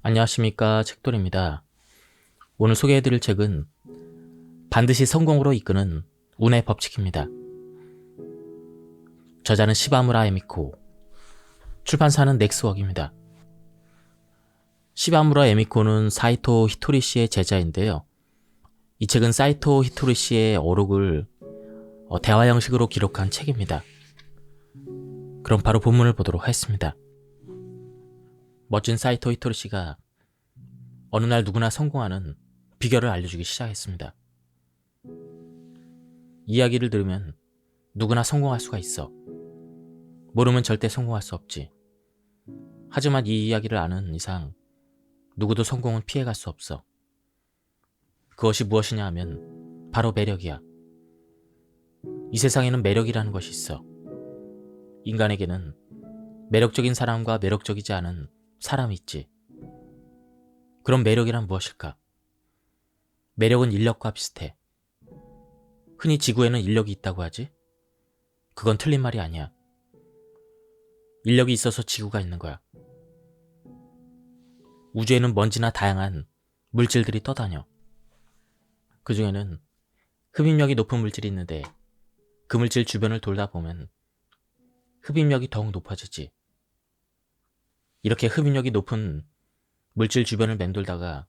안녕하십니까, 책돌입니다. 오늘 소개해드릴 책은 반드시 성공으로 이끄는 운의 법칙입니다. 저자는 시바무라 에미코, 출판사는 넥스웍입니다. 시바무라 에미코는 사이토 히토리 씨의 제자인데요. 이 책은 사이토 히토리 씨의 어록을 대화 형식으로 기록한 책입니다. 그럼 바로 본문을 보도록 하겠습니다. 멋진 사이토 히토리 씨가 어느 날 누구나 성공하는 비결을 알려주기 시작했습니다. 이야기를 들으면 누구나 성공할 수가 있어. 모르면 절대 성공할 수 없지. 하지만 이 이야기를 아는 이상 누구도 성공은 피해갈 수 없어. 그것이 무엇이냐 하면 바로 매력이야. 이 세상에는 매력이라는 것이 있어. 인간에게는 매력적인 사람과 매력적이지 않은 사람이 있지. 그럼 매력이란 무엇일까? 매력은 인력과 비슷해. 흔히 지구에는 인력이 있다고 하지? 그건 틀린 말이 아니야. 인력이 있어서 지구가 있는 거야. 우주에는 먼지나 다양한 물질들이 떠다녀. 그 중에는 흡입력이 높은 물질이 있는데 그 물질 주변을 돌다 보면 흡입력이 더욱 높아지지. 이렇게 흡입력이 높은 물질 주변을 맴돌다가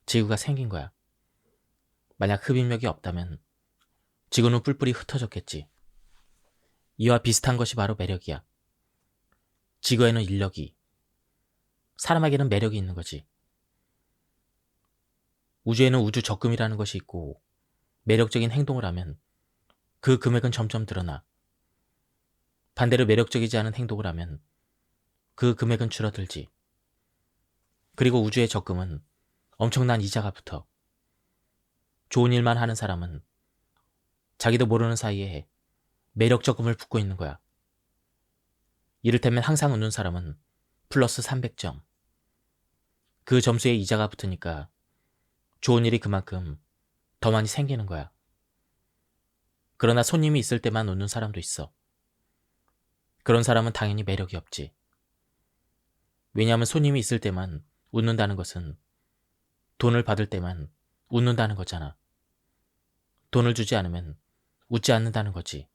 지구가 생긴 거야. 만약 흡입력이 없다면 지구는 뿔뿔이 흩어졌겠지. 이와 비슷한 것이 바로 매력이야. 지구에는 인력이, 사람에게는 매력이 있는 거지. 우주에는 우주 적금이라는 것이 있고 매력적인 행동을 하면 그 금액은 점점 늘어나. 반대로 매력적이지 않은 행동을 하면 그 금액은 줄어들지. 그리고 우주의 적금은 엄청난 이자가 붙어. 좋은 일만 하는 사람은 자기도 모르는 사이에 매력 적금을 붓고 있는 거야. 이를테면 항상 웃는 사람은 플러스 300점. 그 점수에 이자가 붙으니까 좋은 일이 그만큼 더 많이 생기는 거야. 그러나 손님이 있을 때만 웃는 사람도 있어. 그런 사람은 당연히 매력이 없지. 왜냐하면 손님이 있을 때만 웃는다는 것은 돈을 받을 때만 웃는다는 거잖아. 돈을 주지 않으면 웃지 않는다는 거지.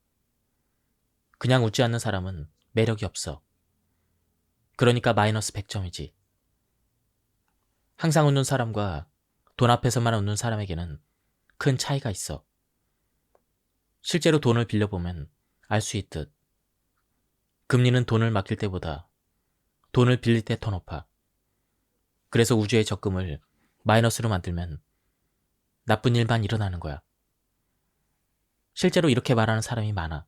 그냥 웃지 않는 사람은 매력이 없어. 그러니까 마이너스 100점이지. 항상 웃는 사람과 돈 앞에서만 웃는 사람에게는 큰 차이가 있어. 실제로 돈을 빌려보면 알 수 있듯 금리는 돈을 맡길 때보다 돈을 빌릴 때 더 높아. 그래서 우주의 적금을 마이너스로 만들면 나쁜 일만 일어나는 거야. 실제로 이렇게 말하는 사람이 많아.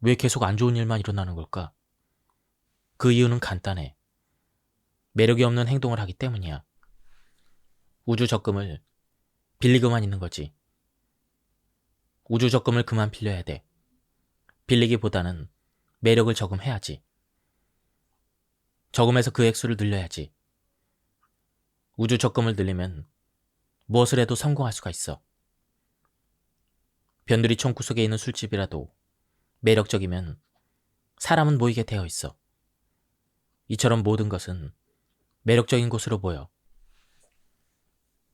왜 계속 안 좋은 일만 일어나는 걸까? 그 이유는 간단해. 매력이 없는 행동을 하기 때문이야. 우주 적금을 빌리고만 있는 거지. 우주 적금을 그만 빌려야 돼. 빌리기보다는 매력을 저금해야지. 저금해서 그 액수를 늘려야지. 우주 적금을 늘리면 무엇을 해도 성공할 수가 있어. 변두리 총구석에 있는 술집이라도 매력적이면 사람은 모이게 되어 있어. 이처럼 모든 것은 매력적인 곳으로 보여.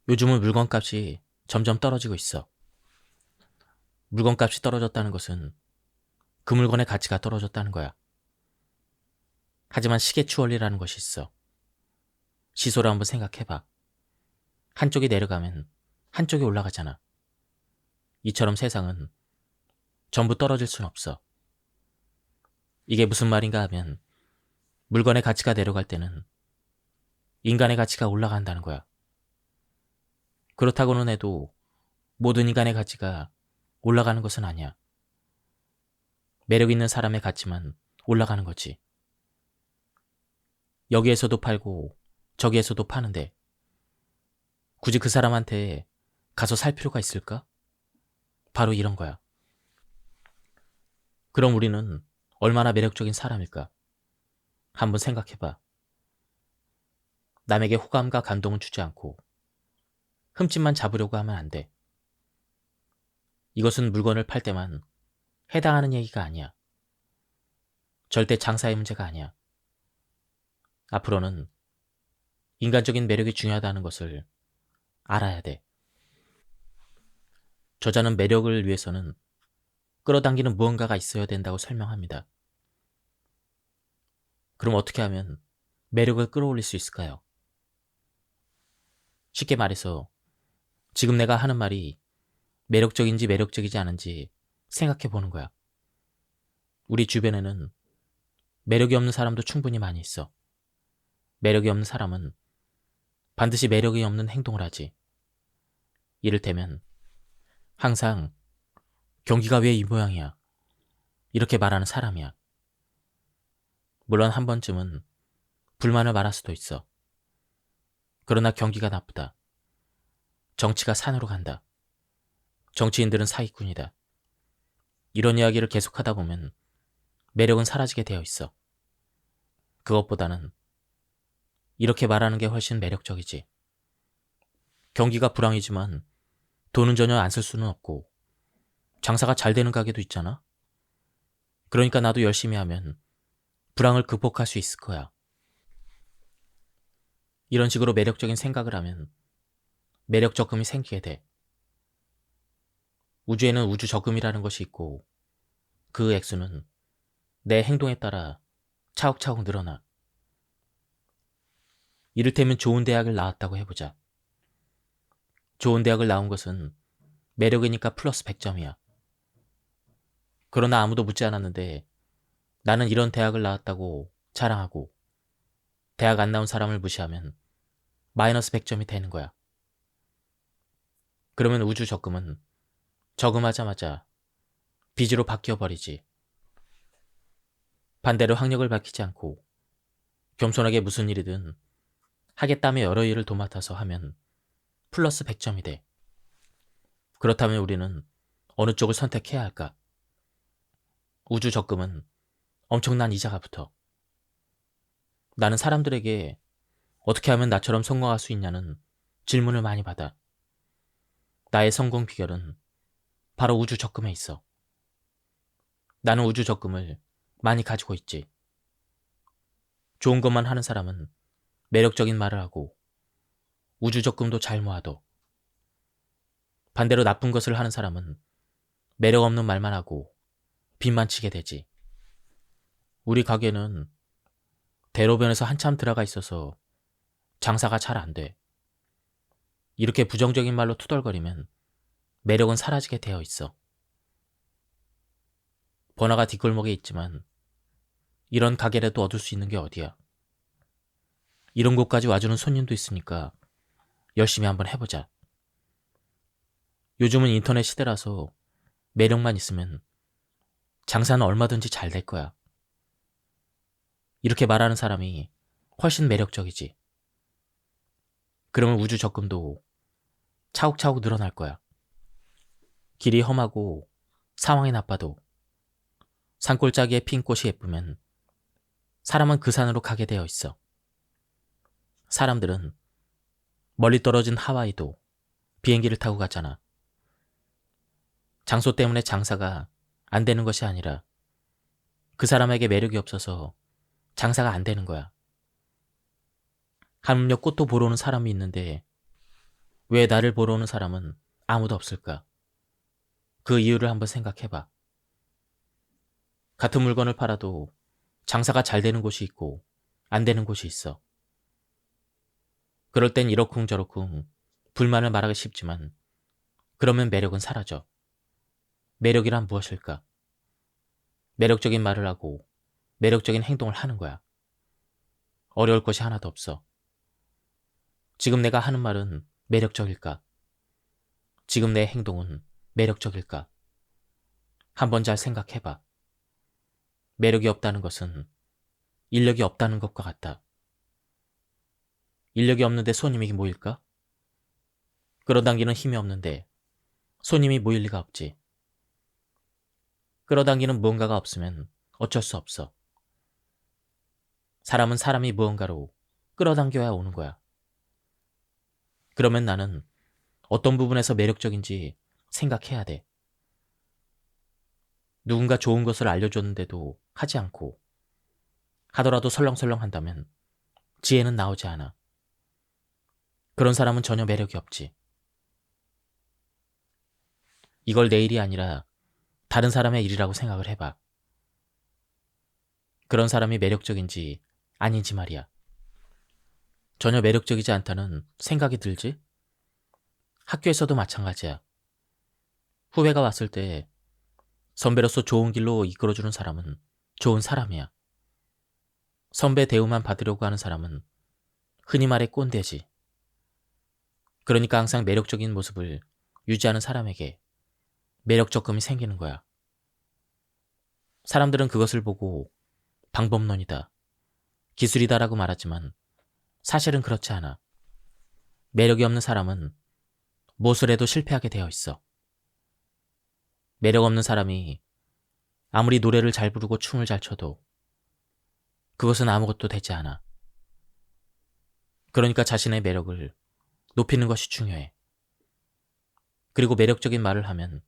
요즘은 물건값이 점점 떨어지고 있어. 물건값이 떨어졌다는 것은 그 물건의 가치가 떨어졌다는 거야. 하지만 시계추 원리라는 것이 있어. 시소를 한번 생각해봐. 한쪽이 내려가면 한쪽이 올라가잖아. 이처럼 세상은 전부 떨어질 순 없어. 이게 무슨 말인가 하면 물건의 가치가 내려갈 때는 인간의 가치가 올라간다는 거야. 그렇다고는 해도 모든 인간의 가치가 올라가는 것은 아니야. 매력 있는 사람의 가치만 올라가는 거지. 여기에서도 팔고 저기에서도 파는데 굳이 그 사람한테 가서 살 필요가 있을까? 바로 이런 거야. 그럼 우리는 얼마나 매력적인 사람일까? 한번 생각해봐. 남에게 호감과 감동을 주지 않고 흠집만 잡으려고 하면 안 돼. 이것은 물건을 팔 때만 해당하는 얘기가 아니야. 절대 장사의 문제가 아니야. 앞으로는 인간적인 매력이 중요하다는 것을 알아야 돼. 저자는 매력을 위해서는 끌어당기는 무언가가 있어야 된다고 설명합니다. 그럼 어떻게 하면 매력을 끌어올릴 수 있을까요? 쉽게 말해서 지금 내가 하는 말이 매력적인지 매력적이지 않은지 생각해 보는 거야. 우리 주변에는 매력이 없는 사람도 충분히 많이 있어. 매력이 없는 사람은 반드시 매력이 없는 행동을 하지. 이를테면 항상 경기가 왜 이 모양이야? 이렇게 말하는 사람이야. 물론 한 번쯤은 불만을 말할 수도 있어. 그러나 경기가 나쁘다. 정치가 산으로 간다. 정치인들은 사기꾼이다. 이런 이야기를 계속하다 보면 매력은 사라지게 되어 있어. 그것보다는 이렇게 말하는 게 훨씬 매력적이지. 경기가 불황이지만 돈은 전혀 안 쓸 수는 없고 장사가 잘 되는 가게도 있잖아. 그러니까 나도 열심히 하면 불황을 극복할 수 있을 거야. 이런 식으로 매력적인 생각을 하면 매력 적금이 생기게 돼. 우주에는 우주 적금이라는 것이 있고 그 액수는 내 행동에 따라 차곡차곡 늘어나. 이를테면 좋은 대학을 나왔다고 해보자. 좋은 대학을 나온 것은 매력이니까 플러스 100점이야. 그러나 아무도 묻지 않았는데 나는 이런 대학을 나왔다고 자랑하고 대학 안 나온 사람을 무시하면 마이너스 100점이 되는 거야. 그러면 우주 적금은 저금하자마자 빚으로 바뀌어버리지. 반대로 학력을 밝히지 않고 겸손하게 무슨 일이든 하겠다며 여러 일을 도맡아서 하면 플러스 100점이 돼. 그렇다면 우리는 어느 쪽을 선택해야 할까? 우주 적금은 엄청난 이자가 붙어. 나는 사람들에게 어떻게 하면 나처럼 성공할 수 있냐는 질문을 많이 받아. 나의 성공 비결은 바로 우주 적금에 있어. 나는 우주 적금을 많이 가지고 있지. 좋은 것만 하는 사람은 매력적인 말을 하고 우주 적금도 잘 모아둬. 반대로 나쁜 것을 하는 사람은 매력 없는 말만 하고 빚만 치게 되지. 우리 가게는 대로변에서 한참 들어가 있어서 장사가 잘 안 돼. 이렇게 부정적인 말로 투덜거리면 매력은 사라지게 되어 있어. 번화가 뒷골목에 있지만 이런 가게라도 얻을 수 있는 게 어디야. 이런 곳까지 와주는 손님도 있으니까 열심히 한번 해보자. 요즘은 인터넷 시대라서 매력만 있으면 장사는 얼마든지 잘 될 거야. 이렇게 말하는 사람이 훨씬 매력적이지. 그러면 우주 적금도 차곡차곡 늘어날 거야. 길이 험하고 상황이 나빠도 산골짜기에 핀 꽃이 예쁘면 사람은 그 산으로 가게 되어 있어. 사람들은 멀리 떨어진 하와이도 비행기를 타고 갔잖아. 장소 때문에 장사가 안 되는 것이 아니라 그 사람에게 매력이 없어서 장사가 안 되는 거야. 하물며 꽃도 보러 오는 사람이 있는데 왜 나를 보러 오는 사람은 아무도 없을까? 그 이유를 한번 생각해봐. 같은 물건을 팔아도 장사가 잘 되는 곳이 있고 안 되는 곳이 있어. 그럴 땐 이러쿵저러쿵 불만을 말하기 쉽지만 그러면 매력은 사라져. 매력이란 무엇일까? 매력적인 말을 하고 매력적인 행동을 하는 거야. 어려울 것이 하나도 없어. 지금 내가 하는 말은 매력적일까? 지금 내 행동은 매력적일까? 한번 잘 생각해봐. 매력이 없다는 것은 인력이 없다는 것과 같다. 인력이 없는데 손님이 모일까? 끌어당기는 힘이 없는데 손님이 모일 리가 없지. 끌어당기는 무언가가 없으면 어쩔 수 없어. 사람은 사람이 무언가로 끌어당겨야 오는 거야. 그러면 나는 어떤 부분에서 매력적인지 생각해야 돼. 누군가 좋은 것을 알려줬는데도 하지 않고 하더라도 설렁설렁 한다면 지혜는 나오지 않아. 그런 사람은 전혀 매력이 없지. 이걸 내 일이 아니라 다른 사람의 일이라고 생각을 해봐. 그런 사람이 매력적인지 아닌지 말이야. 전혀 매력적이지 않다는 생각이 들지? 학교에서도 마찬가지야. 후배가 왔을 때 선배로서 좋은 길로 이끌어주는 사람은 좋은 사람이야. 선배 대우만 받으려고 하는 사람은 흔히 말해 꼰대지. 그러니까 항상 매력적인 모습을 유지하는 사람에게 매력 적금이 생기는 거야. 사람들은 그것을 보고 방법론이다, 기술이다라고 말하지만 사실은 그렇지 않아. 매력이 없는 사람은 무엇을 해도 실패하게 되어 있어. 매력 없는 사람이 아무리 노래를 잘 부르고 춤을 잘 춰도 그것은 아무것도 되지 않아. 그러니까 자신의 매력을 높이는 것이 중요해. 그리고 매력적인 말을 하면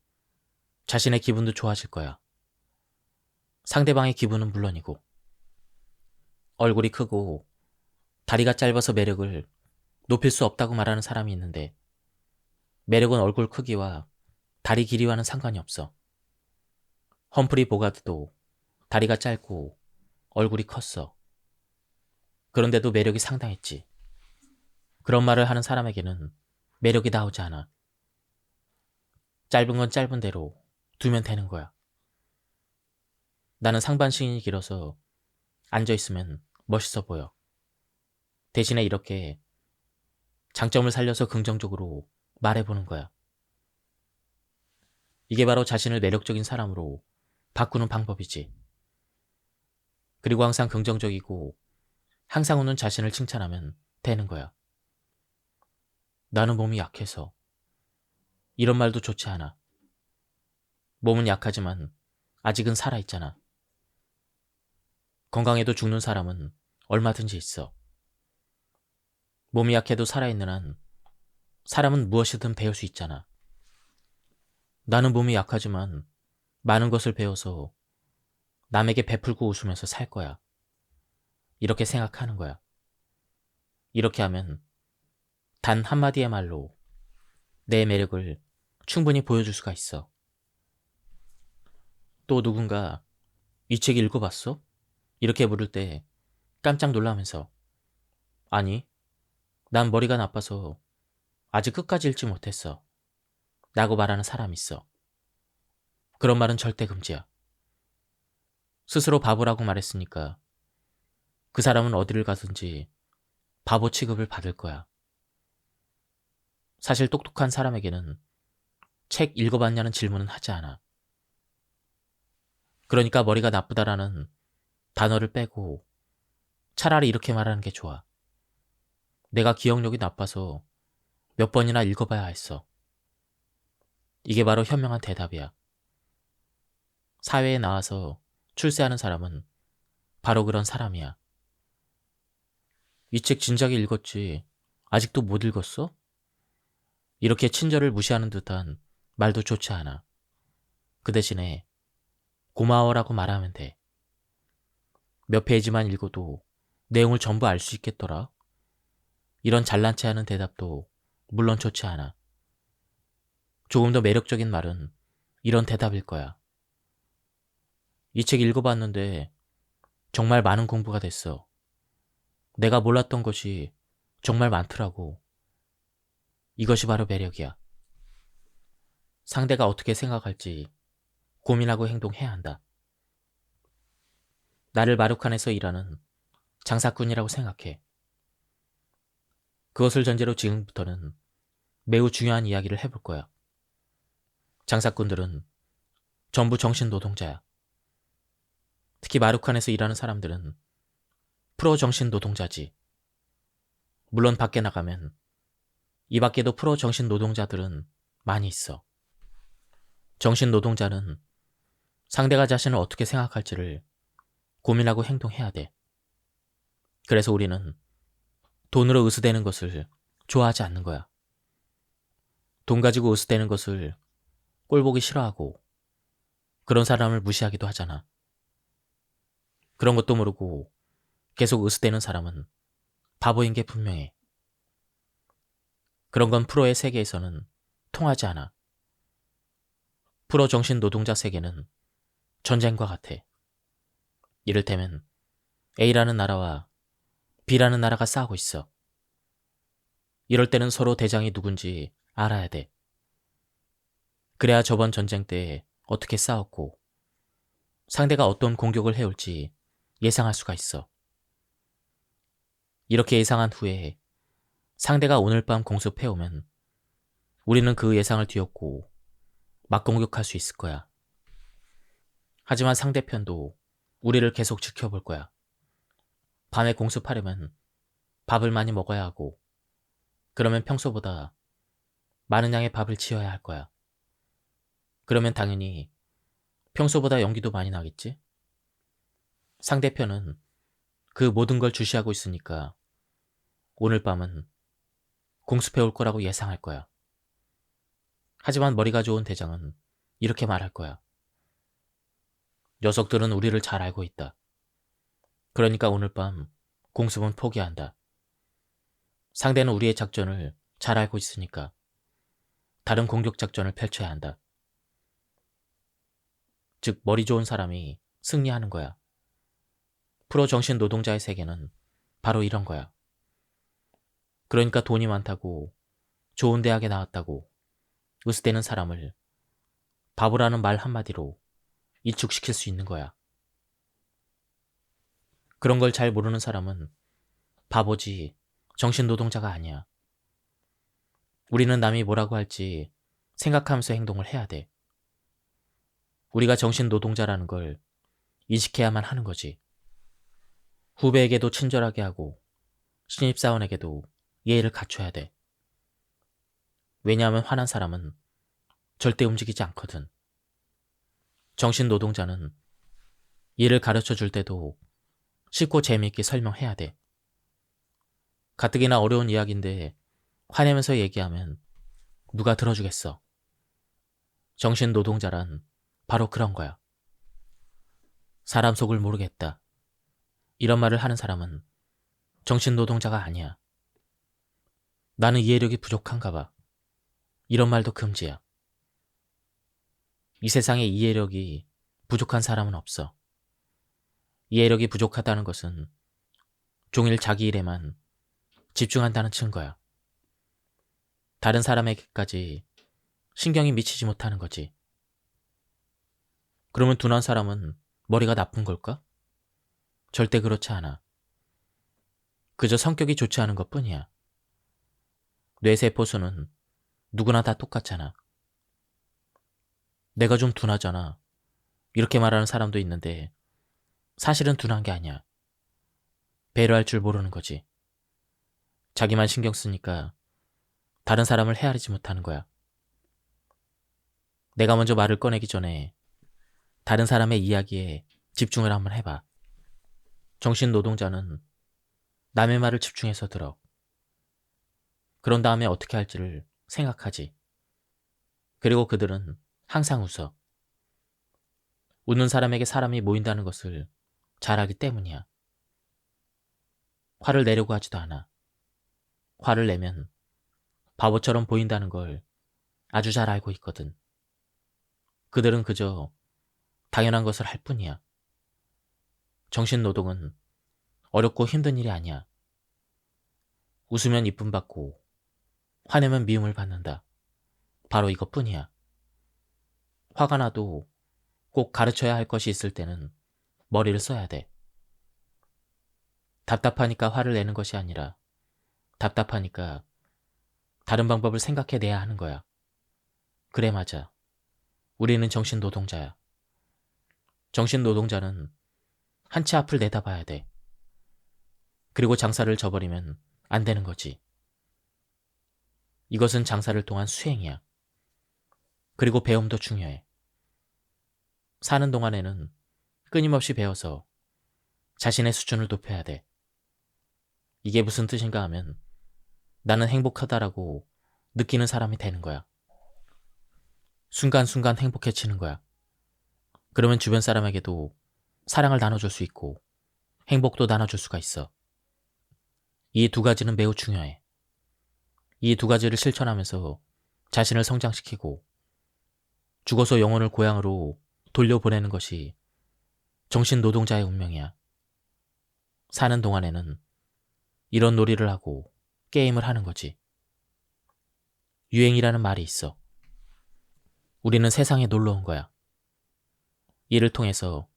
자신의 기분도 좋아질 거야. 상대방의 기분은 물론이고. 얼굴이 크고 다리가 짧아서 매력을 높일 수 없다고 말하는 사람이 있는데, 매력은 얼굴 크기와 다리 길이와는 상관이 없어. 험프리 보가드도 다리가 짧고 얼굴이 컸어. 그런데도 매력이 상당했지. 그런 말을 하는 사람에게는 매력이 나오지 않아. 짧은 건 짧은 대로 두면 되는 거야. 나는 상반신이 길어서 앉아있으면 멋있어 보여. 대신에 이렇게 장점을 살려서 긍정적으로 말해보는 거야. 이게 바로 자신을 매력적인 사람으로 바꾸는 방법이지. 그리고 항상 긍정적이고 항상 웃는 자신을 칭찬하면 되는 거야. 나는 몸이 약해서. 이런 말도 좋지 않아. 몸은 약하지만 아직은 살아있잖아. 건강해도 죽는 사람은 얼마든지 있어. 몸이 약해도 살아있는 한 사람은 무엇이든 배울 수 있잖아. 나는 몸이 약하지만 많은 것을 배워서 남에게 베풀고 웃으면서 살 거야. 이렇게 생각하는 거야. 이렇게 하면 단 한마디의 말로 내 매력을 충분히 보여줄 수가 있어. 또 누군가 이 책 읽어봤어? 이렇게 물을 때 깜짝 놀라면서, 아니, 난 머리가 나빠서 아직 끝까지 읽지 못했어 라고 말하는 사람이 있어. 그런 말은 절대 금지야. 스스로 바보라고 말했으니까 그 사람은 어디를 가든지 바보 취급을 받을 거야. 사실 똑똑한 사람에게는 책 읽어봤냐는 질문은 하지 않아. 그러니까 머리가 나쁘다라는 단어를 빼고 차라리 이렇게 말하는 게 좋아. 내가 기억력이 나빠서 몇 번이나 읽어봐야 했어. 이게 바로 현명한 대답이야. 사회에 나와서 출세하는 사람은 바로 그런 사람이야. 이 책 진작에 읽었지. 아직도 못 읽었어? 이렇게 친절을 무시하는 듯한 말도 좋지 않아. 그 대신에 고마워라고 말하면 돼. 몇 페이지만 읽어도 내용을 전부 알 수 있겠더라. 이런 잘난 체 하는 대답도 물론 좋지 않아. 조금 더 매력적인 말은 이런 대답일 거야. 이 책 읽어봤는데 정말 많은 공부가 됐어. 내가 몰랐던 것이 정말 많더라고. 이것이 바로 매력이야. 상대가 어떻게 생각할지 고민하고 행동해야 한다. 나를 마루칸에서 일하는 장사꾼이라고 생각해. 그것을 전제로 지금부터는 매우 중요한 이야기를 해볼 거야. 장사꾼들은 전부 정신 노동자야. 특히 마루칸에서 일하는 사람들은 프로 정신 노동자지. 물론 밖에 나가면 이 밖에도 프로 정신 노동자들은 많이 있어. 정신 노동자는 상대가 자신을 어떻게 생각할지를 고민하고 행동해야 돼. 그래서 우리는 돈으로 으스대는 것을 좋아하지 않는 거야. 돈 가지고 으스대는 것을 꼴보기 싫어하고 그런 사람을 무시하기도 하잖아. 그런 것도 모르고 계속 으스대는 사람은 바보인 게 분명해. 그런 건 프로의 세계에서는 통하지 않아. 프로 정신 노동자 세계는 전쟁과 같아. 이를테면 A라는 나라와 B라는 나라가 싸우고 있어. 이럴 때는 서로 대장이 누군지 알아야 돼. 그래야 저번 전쟁 때 어떻게 싸웠고 상대가 어떤 공격을 해올지 예상할 수가 있어. 이렇게 예상한 후에 상대가 오늘 밤 공습해오면 우리는 그 예상을 뒤엎고 맞공격할 수 있을 거야. 하지만 상대편도 우리를 계속 지켜볼 거야. 밤에 공습하려면 밥을 많이 먹어야 하고, 그러면 평소보다 많은 양의 밥을 지어야 할 거야. 그러면 당연히 평소보다 연기도 많이 나겠지? 상대편은 그 모든 걸 주시하고 있으니까 오늘 밤은 공습해 올 거라고 예상할 거야. 하지만 머리가 좋은 대장은 이렇게 말할 거야. 녀석들은 우리를 잘 알고 있다. 그러니까 오늘 밤 공습은 포기한다. 상대는 우리의 작전을 잘 알고 있으니까 다른 공격 작전을 펼쳐야 한다. 즉, 머리 좋은 사람이 승리하는 거야. 프로 정신 노동자의 세계는 바로 이런 거야. 그러니까 돈이 많다고, 좋은 대학에 나왔다고 으스대는 사람을 바보라는 말 한마디로 이축시킬 수 있는 거야. 그런 걸 잘 모르는 사람은 바보지 정신 노동자가 아니야. 우리는 남이 뭐라고 할지 생각하면서 행동을 해야 돼. 우리가 정신 노동자라는 걸 인식해야만 하는 거지. 후배에게도 친절하게 하고 신입사원에게도 예의를 갖춰야 돼. 왜냐하면 화난 사람은 절대 움직이지 않거든. 정신 노동자는 일을 가르쳐 줄 때도 쉽고 재미있게 설명해야 돼. 가뜩이나 어려운 이야기인데 화내면서 얘기하면 누가 들어주겠어. 정신 노동자란 바로 그런 거야. 사람 속을 모르겠다. 이런 말을 하는 사람은 정신 노동자가 아니야. 나는 이해력이 부족한가 봐. 이런 말도 금지야. 이 세상에 이해력이 부족한 사람은 없어. 이해력이 부족하다는 것은 종일 자기 일에만 집중한다는 증거야. 다른 사람에게까지 신경이 미치지 못하는 거지. 그러면 둔한 사람은 머리가 나쁜 걸까? 절대 그렇지 않아. 그저 성격이 좋지 않은 것뿐이야. 뇌세포수는 누구나 다 똑같잖아. 내가 좀 둔하잖아. 이렇게 말하는 사람도 있는데 사실은 둔한 게 아니야. 배려할 줄 모르는 거지. 자기만 신경 쓰니까 다른 사람을 헤아리지 못하는 거야. 내가 먼저 말을 꺼내기 전에 다른 사람의 이야기에 집중을 한번 해봐. 정신 노동자는 남의 말을 집중해서 들어. 그런 다음에 어떻게 할지를 생각하지. 그리고 그들은 항상 웃어. 웃는 사람에게 사람이 모인다는 것을 잘 알기 때문이야. 화를 내려고 하지도 않아. 화를 내면 바보처럼 보인다는 걸 아주 잘 알고 있거든. 그들은 그저 당연한 것을 할 뿐이야. 정신노동은 어렵고 힘든 일이 아니야. 웃으면 이쁨 받고 화내면 미움을 받는다. 바로 이것뿐이야. 화가 나도 꼭 가르쳐야 할 것이 있을 때는 머리를 써야 돼. 답답하니까 화를 내는 것이 아니라 답답하니까 다른 방법을 생각해내야 하는 거야. 그래, 맞아. 우리는 정신노동자야. 정신노동자는 한 치 앞을 내다봐야 돼. 그리고 장사를 져버리면 안 되는 거지. 이것은 장사를 통한 수행이야. 그리고 배움도 중요해. 사는 동안에는 끊임없이 배워서 자신의 수준을 높여야 돼. 이게 무슨 뜻인가 하면 나는 행복하다라고 느끼는 사람이 되는 거야. 순간순간 행복해지는 거야. 그러면 주변 사람에게도 사랑을 나눠줄 수 있고 행복도 나눠줄 수가 있어. 이 두 가지는 매우 중요해. 이 두 가지를 실천하면서 자신을 성장시키고 죽어서 영혼을 고향으로 돌려보내는 것이 정신 노동자의 운명이야. 사는 동안에는 이런 놀이를 하고 게임을 하는 거지. 유행이라는 말이 있어. 우리는 세상에 놀러 온 거야. 이를 통해서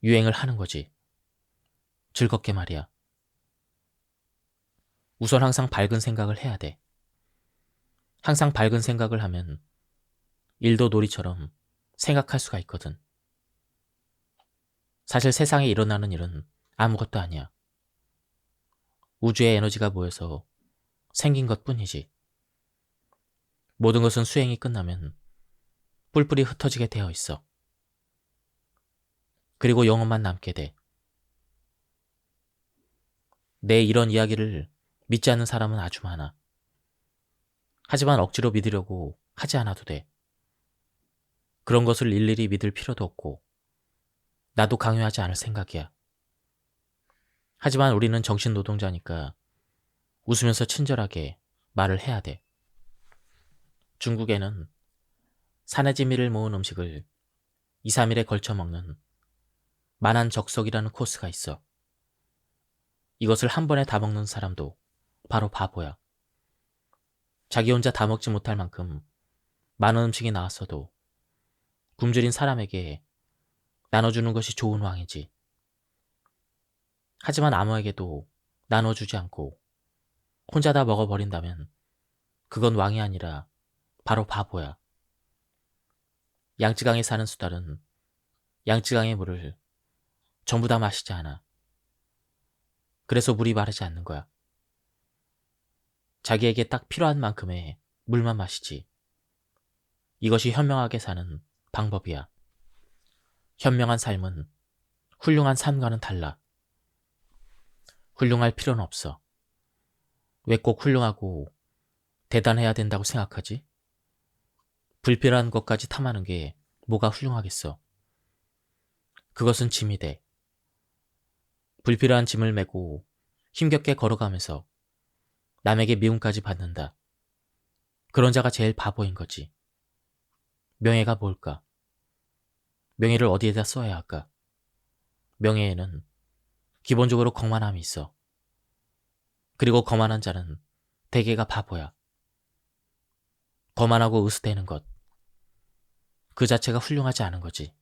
유행을 하는 거지. 즐겁게 말이야. 우선 항상 밝은 생각을 해야 돼. 항상 밝은 생각을 하면 일도 놀이처럼 생각할 수가 있거든. 사실 세상에 일어나는 일은 아무것도 아니야. 우주의 에너지가 모여서 생긴 것 뿐이지. 모든 것은 수행이 끝나면 뿔뿔이 흩어지게 되어 있어. 그리고 영혼만 남게 돼. 내 이런 이야기를 믿지 않는 사람은 아주 많아. 하지만 억지로 믿으려고 하지 않아도 돼. 그런 것을 일일이 믿을 필요도 없고 나도 강요하지 않을 생각이야. 하지만 우리는 정신노동자니까 웃으면서 친절하게 말을 해야 돼. 중국에는 산해진미를 모은 음식을 2, 3일에 걸쳐 먹는 만한적석이라는 코스가 있어. 이것을 한 번에 다 먹는 사람도 바로 바보야. 자기 혼자 다 먹지 못할 만큼 많은 음식이 나왔어도 굶주린 사람에게 나눠주는 것이 좋은 왕이지. 하지만 아무에게도 나눠주지 않고 혼자 다 먹어버린다면 그건 왕이 아니라 바로 바보야. 양쯔강에 사는 수달은 양쯔강의 물을 전부 다 마시지 않아. 그래서 물이 마르지 않는 거야. 자기에게 딱 필요한 만큼의 물만 마시지. 이것이 현명하게 사는 방법이야. 현명한 삶은 훌륭한 삶과는 달라. 훌륭할 필요는 없어. 왜 꼭 훌륭하고 대단해야 된다고 생각하지? 불필요한 것까지 탐하는 게 뭐가 훌륭하겠어. 그것은 짐이 돼. 불필요한 짐을 메고 힘겹게 걸어가면서 남에게 미움까지 받는다. 그런 자가 제일 바보인 거지. 명예가 뭘까? 명예를 어디에다 써야 할까? 명예에는 기본적으로 거만함이 있어. 그리고 거만한 자는 대개가 바보야. 거만하고 으스대는 것. 그 자체가 훌륭하지 않은 거지.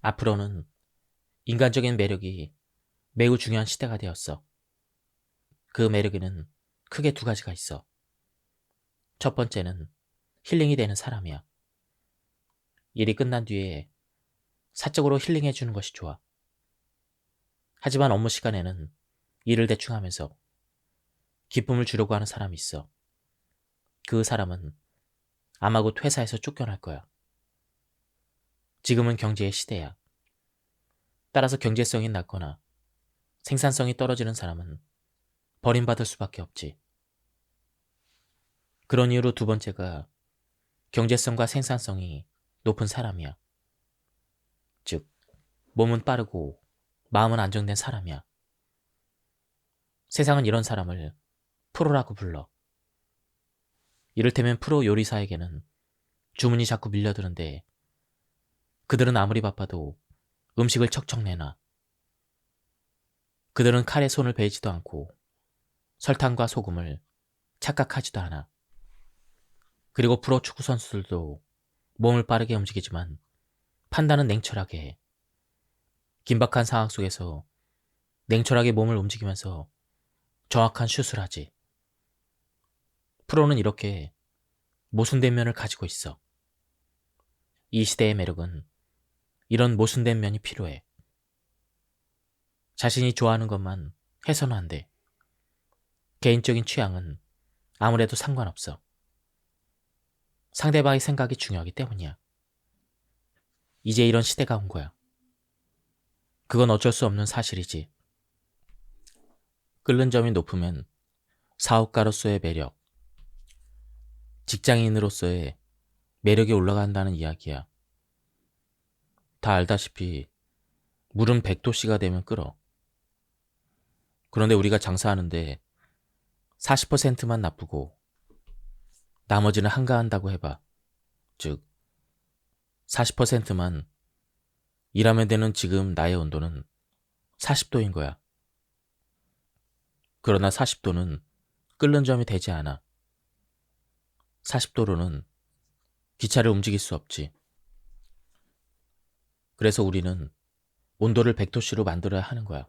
앞으로는 인간적인 매력이 매우 중요한 시대가 되었어. 그 매력에는 크게 두 가지가 있어. 첫 번째는 힐링이 되는 사람이야. 일이 끝난 뒤에 사적으로 힐링해 주는 것이 좋아. 하지만 업무 시간에는 일을 대충 하면서 기쁨을 주려고 하는 사람이 있어. 그 사람은 아마 곧 회사에서 쫓겨날 거야. 지금은 경제의 시대야. 따라서 경제성이 낮거나 생산성이 떨어지는 사람은 버림받을 수밖에 없지. 그런 이유로 두 번째가 경제성과 생산성이 높은 사람이야. 즉, 몸은 빠르고 마음은 안정된 사람이야. 세상은 이런 사람을 프로라고 불러. 이를테면 프로 요리사에게는 주문이 자꾸 밀려드는데 그들은 아무리 바빠도 음식을 척척 내놔. 그들은 칼에 손을 베이지도 않고 설탕과 소금을 착각하지도 않아. 그리고 프로 축구 선수들도 몸을 빠르게 움직이지만 판단은 냉철하게 해. 긴박한 상황 속에서 냉철하게 몸을 움직이면서 정확한 슛을 하지. 프로는 이렇게 모순된 면을 가지고 있어. 이 시대의 매력은 이런 모순된 면이 필요해. 자신이 좋아하는 것만 해서는 안 돼. 개인적인 취향은 아무래도 상관없어. 상대방의 생각이 중요하기 때문이야. 이제 이런 시대가 온 거야. 그건 어쩔 수 없는 사실이지. 끓는 점이 높으면 사업가로서의 매력, 직장인으로서의 매력이 올라간다는 이야기야. 다 알다시피 물은 100도씨가 되면 끓어. 그런데 우리가 장사하는데 40%만 나쁘고 나머지는 한가한다고 해봐. 즉 40%만 일하면 되는 지금 나의 온도는 40도인 거야. 그러나 40도는 끓는 점이 되지 않아. 40도로는 기차를 움직일 수 없지. 그래서 우리는 온도를 100도씨로 만들어야 하는 거야.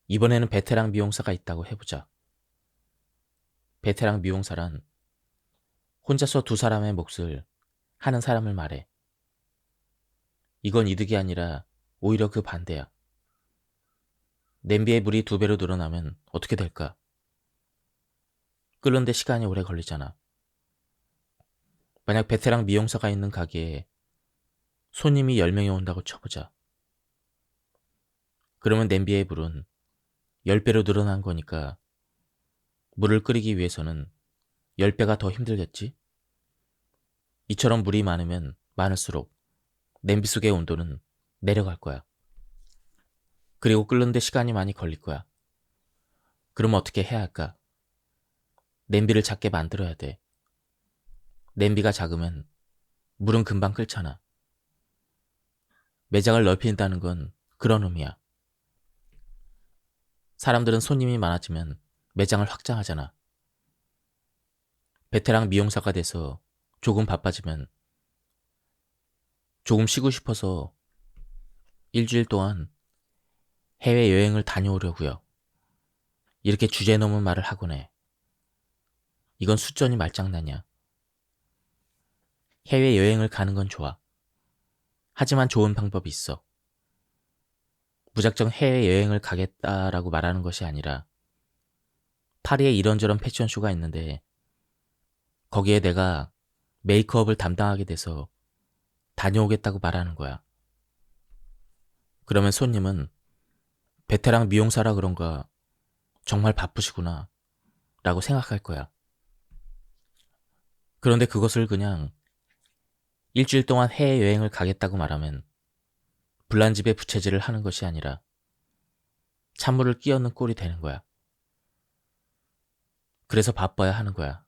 이번에는 베테랑 미용사가 있다고 해보자. 베테랑 미용사란 혼자서 두 사람의 몫을 하는 사람을 말해. 이건 이득이 아니라 오히려 그 반대야. 냄비에 물이 2배로 늘어나면 어떻게 될까? 끓는데 시간이 오래 걸리잖아. 만약 베테랑 미용사가 있는 가게에 손님이 10명이 온다고 쳐보자. 그러면 냄비의 물은 10배로 늘어난 거니까 물을 끓이기 위해서는 10배가 더 힘들겠지? 이처럼 물이 많으면 많을수록 냄비 속의 온도는 내려갈 거야. 그리고 끓는데 시간이 많이 걸릴 거야. 그럼 어떻게 해야 할까? 냄비를 작게 만들어야 돼. 냄비가 작으면 물은 금방 끓잖아. 매장을 넓힌다는 건 그런 의미야. 사람들은 손님이 많아지면 매장을 확장하잖아. 베테랑 미용사가 돼서 조금 바빠지면 조금 쉬고 싶어서 일주일 동안 해외여행을 다녀오려고요. 이렇게 주제 넘은 말을 하곤 해. 이건 수전이 말장난이야. 해외여행을 가는 건 좋아. 하지만 좋은 방법이 있어. 무작정 해외여행을 가겠다라고 말하는 것이 아니라 파리에 이런저런 패션쇼가 있는데 거기에 내가 메이크업을 담당하게 돼서 다녀오겠다고 말하는 거야. 그러면 손님은 베테랑 미용사라 그런가 정말 바쁘시구나 라고 생각할 거야. 그런데 그것을 그냥 일주일 동안 해외여행을 가겠다고 말하면 불난집에 부채질을 하는 것이 아니라 찬물을 끼얹는 꼴이 되는 거야. 그래서 바빠야 하는 거야.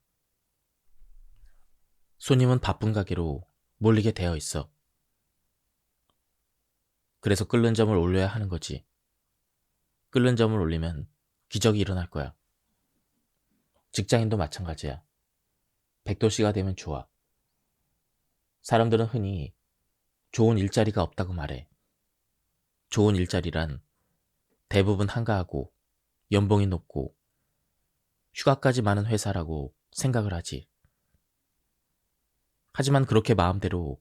손님은 바쁜 가게로 몰리게 되어 있어. 그래서 끓는 점을 올려야 하는 거지. 끓는 점을 올리면 기적이 일어날 거야. 직장인도 마찬가지야. 100도씨가 되면 좋아. 사람들은 흔히 좋은 일자리가 없다고 말해. 좋은 일자리란 대부분 한가하고 연봉이 높고 휴가까지 많은 회사라고 생각을 하지. 하지만 그렇게 마음대로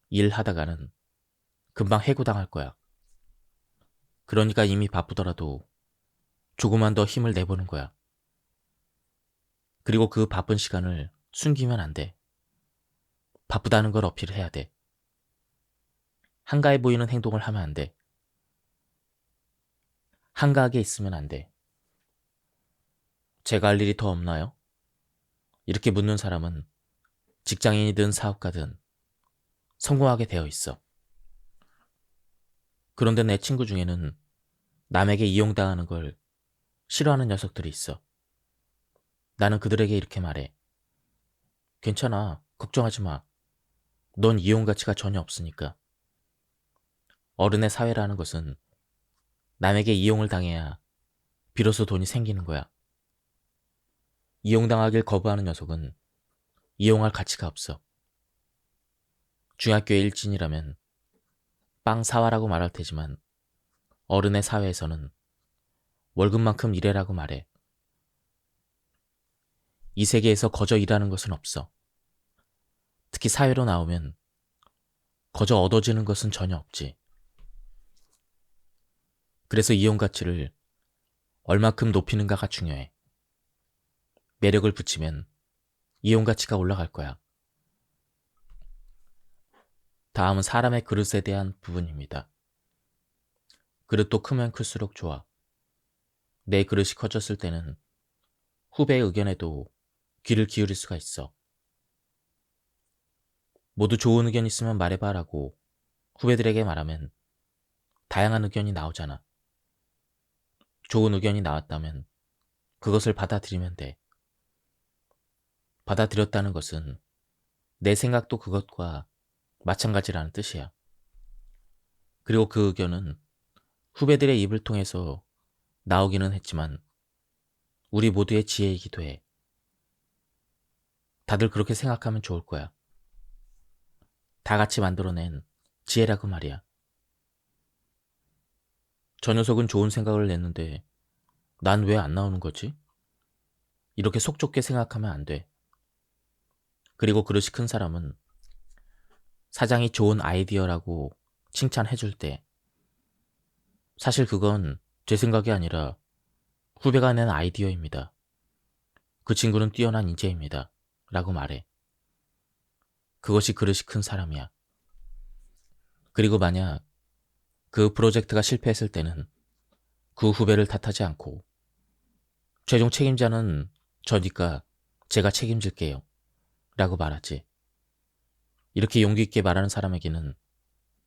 일하다가는 금방 해고당할 거야. 그러니까 이미 바쁘더라도 조금만 더 힘을 내보는 거야. 그리고 그 바쁜 시간을 숨기면 안 돼. 바쁘다는 걸 어필해야 돼. 한가해 보이는 행동을 하면 안 돼. 한가하게 있으면 안 돼. 제가 할 일이 더 없나요? 이렇게 묻는 사람은 직장인이든 사업가든 성공하게 되어 있어. 그런데 내 친구 중에는 남에게 이용당하는 걸 싫어하는 녀석들이 있어. 나는 그들에게 이렇게 말해. 괜찮아. 걱정하지 마. 넌 이용 가치가 전혀 없으니까. 어른의 사회라는 것은 남에게 이용을 당해야 비로소 돈이 생기는 거야. 이용당하길 거부하는 녀석은 이용할 가치가 없어. 중학교의 일진이라면 빵 사와라고 말할 테지만 어른의 사회에서는 월급만큼 일해라고 말해. 이 세계에서 거저 일하는 것은 없어. 특히 사회로 나오면 거저 얻어지는 것은 전혀 없지. 그래서 이용 가치를 얼마큼 높이는가가 중요해. 매력을 붙이면 이용 가치가 올라갈 거야. 다음은 사람의 그릇에 대한 부분입니다. 그릇도 크면 클수록 좋아. 내 그릇이 커졌을 때는 후배의 의견에도 귀를 기울일 수가 있어. 모두 좋은 의견 있으면 말해봐라고 후배들에게 말하면 다양한 의견이 나오잖아. 좋은 의견이 나왔다면 그것을 받아들이면 돼. 받아들였다는 것은 내 생각도 그것과 마찬가지라는 뜻이야. 그리고 그 의견은 후배들의 입을 통해서 나오기는 했지만 우리 모두의 지혜이기도 해. 다들 그렇게 생각하면 좋을 거야. 다 같이 만들어낸 지혜라고 말이야. 저 녀석은 좋은 생각을 냈는데 난 왜 안 나오는 거지? 이렇게 속 좁게 생각하면 안 돼. 그리고 그릇이 큰 사람은 사장이 좋은 아이디어라고 칭찬해 줄 때 사실 그건 제 생각이 아니라 후배가 낸 아이디어입니다. 그 친구는 뛰어난 인재입니다. 라고 말해. 그것이 그릇이 큰 사람이야. 그리고 만약 그 프로젝트가 실패했을 때는 그 후배를 탓하지 않고 최종 책임자는 저니까 제가 책임질게요. 라고 말하지. 이렇게 용기 있게 말하는 사람에게는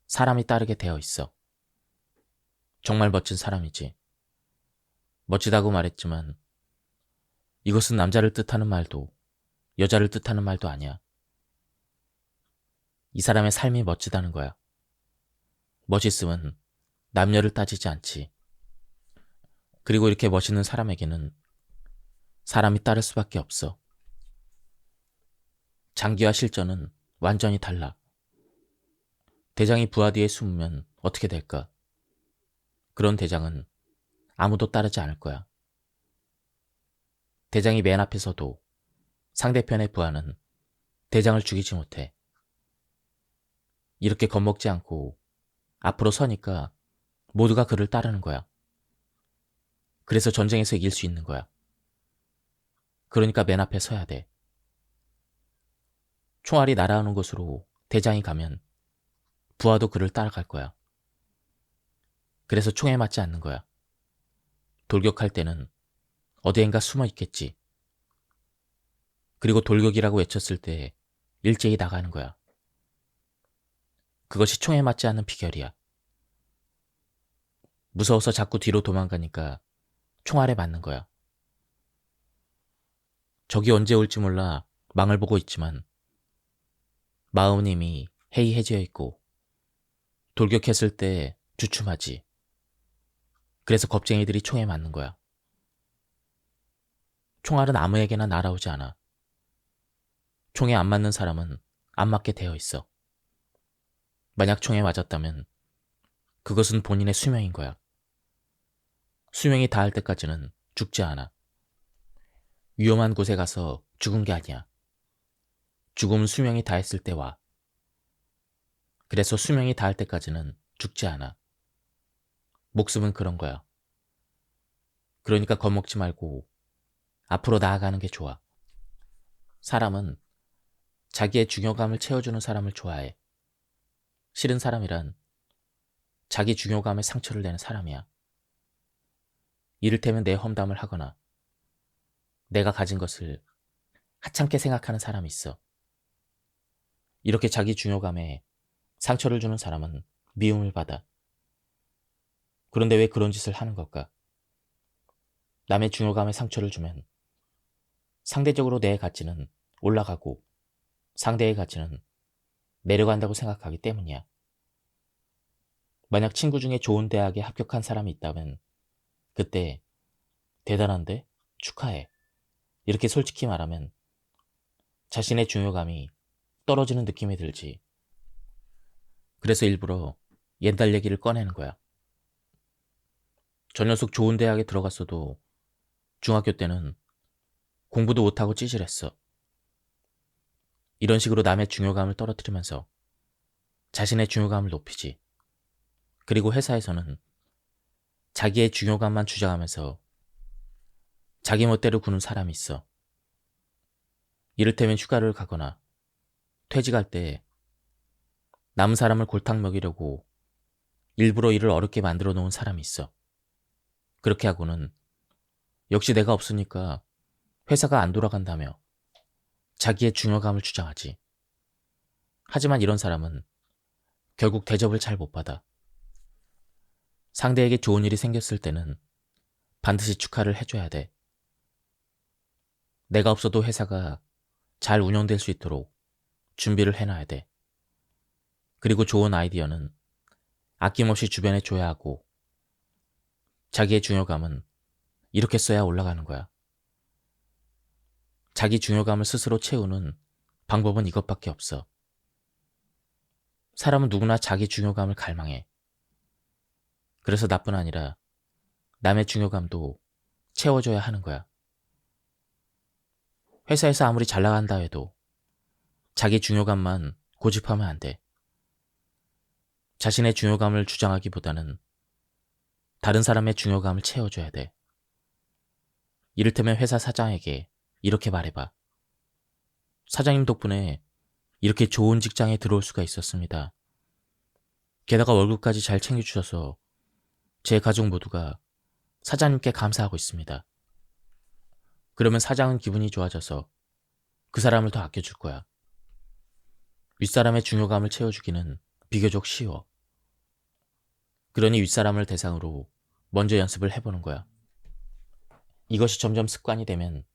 사람이 따르게 되어 있어. 정말 멋진 사람이지. 멋지다고 말했지만 이것은 남자를 뜻하는 말도 여자를 뜻하는 말도 아니야. 이 사람의 삶이 멋지다는 거야. 멋있음은 남녀를 따지지 않지. 그리고 이렇게 멋있는 사람에게는 사람이 따를 수밖에 없어. 장기와 실전은 완전히 달라. 대장이 부하 뒤에 숨으면 어떻게 될까? 그런 대장은 아무도 따르지 않을 거야. 대장이 맨 앞에 서도 상대편의 부하는 대장을 죽이지 못해. 이렇게 겁먹지 않고 앞으로 서니까 모두가 그를 따르는 거야. 그래서 전쟁에서 이길 수 있는 거야. 그러니까 맨 앞에 서야 돼. 총알이 날아오는 곳으로 대장이 가면 부하도 그를 따라갈 거야. 그래서 총에 맞지 않는 거야. 돌격할 때는 어디엔가 숨어 있겠지. 그리고 돌격이라고 외쳤을 때 일제히 나가는 거야. 그것이 총에 맞지 않는 비결이야. 무서워서 자꾸 뒤로 도망가니까 총알에 맞는 거야. 적이 언제 올지 몰라 망을 보고 있지만 마음은 이미 해이해져 있고 돌격했을 때 주춤하지. 그래서 겁쟁이들이 총에 맞는 거야. 총알은 아무에게나 날아오지 않아. 총에 안 맞는 사람은 안 맞게 되어 있어. 만약 총에 맞았다면 그것은 본인의 수명인 거야. 수명이 닿을 때까지는 죽지 않아. 위험한 곳에 가서 죽은 게 아니야. 죽음은 수명이 닿았을 때 와. 그래서 수명이 닿을 때까지는 죽지 않아. 목숨은 그런 거야. 그러니까 겁먹지 말고 앞으로 나아가는 게 좋아. 사람은 자기의 중요감을 채워주는 사람을 좋아해. 싫은 사람이란 자기 중요감에 상처를 내는 사람이야. 이를테면 내 험담을 하거나 내가 가진 것을 하찮게 생각하는 사람이 있어. 이렇게 자기 중요감에 상처를 주는 사람은 미움을 받아. 그런데 왜 그런 짓을 하는 걸까? 남의 중요감에 상처를 주면 상대적으로 내 가치는 올라가고 상대의 가치는 내려간다고 생각하기 때문이야. 만약 친구 중에 좋은 대학에 합격한 사람이 있다면 그때 대단한데? 축하해. 이렇게 솔직히 말하면 자신의 중요감이 떨어지는 느낌이 들지. 그래서 일부러 옛날 얘기를 꺼내는 거야. 저 녀석 좋은 대학에 들어갔어도 중학교 때는 공부도 못하고 찌질했어. 이런 식으로 남의 중요감을 떨어뜨리면서 자신의 중요감을 높이지. 그리고 회사에서는 자기의 중요감만 주장하면서 자기 멋대로 구는 사람이 있어. 이를테면 휴가를 가거나 퇴직할 때 남은 사람을 골탕 먹이려고 일부러 일을 어렵게 만들어 놓은 사람이 있어. 그렇게 하고는 역시 내가 없으니까 회사가 안 돌아간다며 자기의 중요감을 주장하지. 하지만 이런 사람은 결국 대접을 잘 못 받아. 상대에게 좋은 일이 생겼을 때는 반드시 축하를 해줘야 돼. 내가 없어도 회사가 잘 운영될 수 있도록 준비를 해놔야 돼. 그리고 좋은 아이디어는 아낌없이 주변에 줘야 하고, 자기의 중요감은 이렇게 써야 올라가는 거야. 자기 중요감을 스스로 채우는 방법은 이것밖에 없어. 사람은 누구나 자기 중요감을 갈망해. 그래서 나뿐 아니라 남의 중요감도 채워줘야 하는 거야. 회사에서 아무리 잘 나간다 해도 자기 중요감만 고집하면 안 돼. 자신의 중요감을 주장하기보다는 다른 사람의 중요감을 채워줘야 돼. 이를테면 회사 사장에게 이렇게 말해봐. 사장님 덕분에 이렇게 좋은 직장에 들어올 수가 있었습니다. 게다가 월급까지 잘 챙겨주셔서 제 가족 모두가 사장님께 감사하고 있습니다. 그러면 사장은 기분이 좋아져서 그 사람을 더 아껴줄 거야. 윗사람의 중요감을 채워주기는 비교적 쉬워. 그러니 윗사람을 대상으로 먼저 연습을 해보는 거야. 이것이 점점 습관이 되면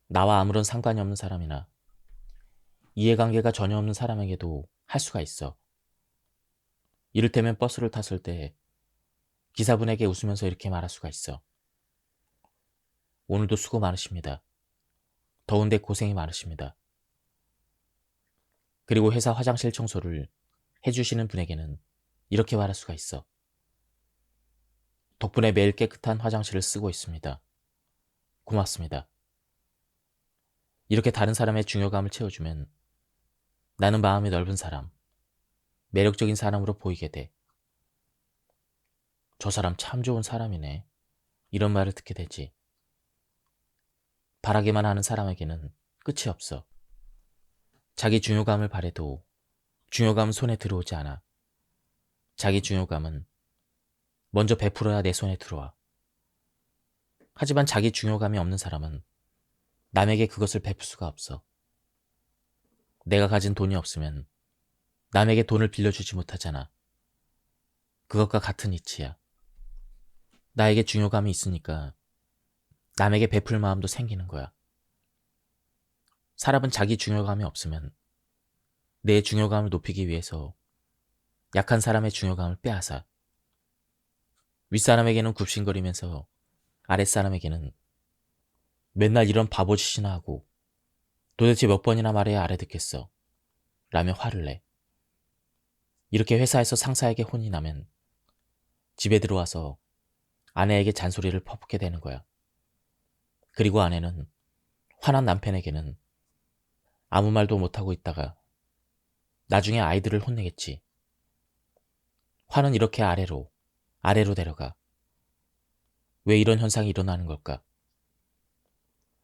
나와 아무런 상관이 없는 사람이나 이해관계가 전혀 없는 사람에게도 할 수가 있어. 이를테면 버스를 탔을 때 기사분에게 웃으면서 이렇게 말할 수가 있어. 오늘도 수고 많으십니다. 더운데 고생이 많으십니다. 그리고 회사 화장실 청소를 해주시는 분에게는 이렇게 말할 수가 있어. 덕분에 매일 깨끗한 화장실을 쓰고 있습니다. 고맙습니다. 이렇게 다른 사람의 중요감을 채워주면 나는 마음이 넓은 사람, 매력적인 사람으로 보이게 돼. 저 사람 참 좋은 사람이네. 이런 말을 듣게 되지. 바라기만 하는 사람에게는 끝이 없어. 자기 중요감을 바래도 중요감은 손에 들어오지 않아. 자기 중요감은 먼저 베풀어야 내 손에 들어와. 하지만 자기 중요감이 없는 사람은 남에게 그것을 베풀 수가 없어. 내가 가진 돈이 없으면 남에게 돈을 빌려주지 못하잖아. 그것과 같은 이치야. 나에게 중요감이 있으니까 남에게 베풀 마음도 생기는 거야. 사람은 자기 중요감이 없으면 내 중요감을 높이기 위해서 약한 사람의 중요감을 빼앗아. 윗사람에게는 굽신거리면서 아랫사람에게는 맨날 이런 바보짓이나 하고 도대체 몇 번이나 말해야 알아듣겠어 라며 화를 내. 이렇게 회사에서 상사에게 혼이 나면 집에 들어와서 아내에게 잔소리를 퍼붓게 되는 거야. 그리고 아내는 화난 남편에게는 아무 말도 못하고 있다가 나중에 아이들을 혼내겠지. 화는 이렇게 아래로 내려가. 왜 이런 현상이 일어나는 걸까?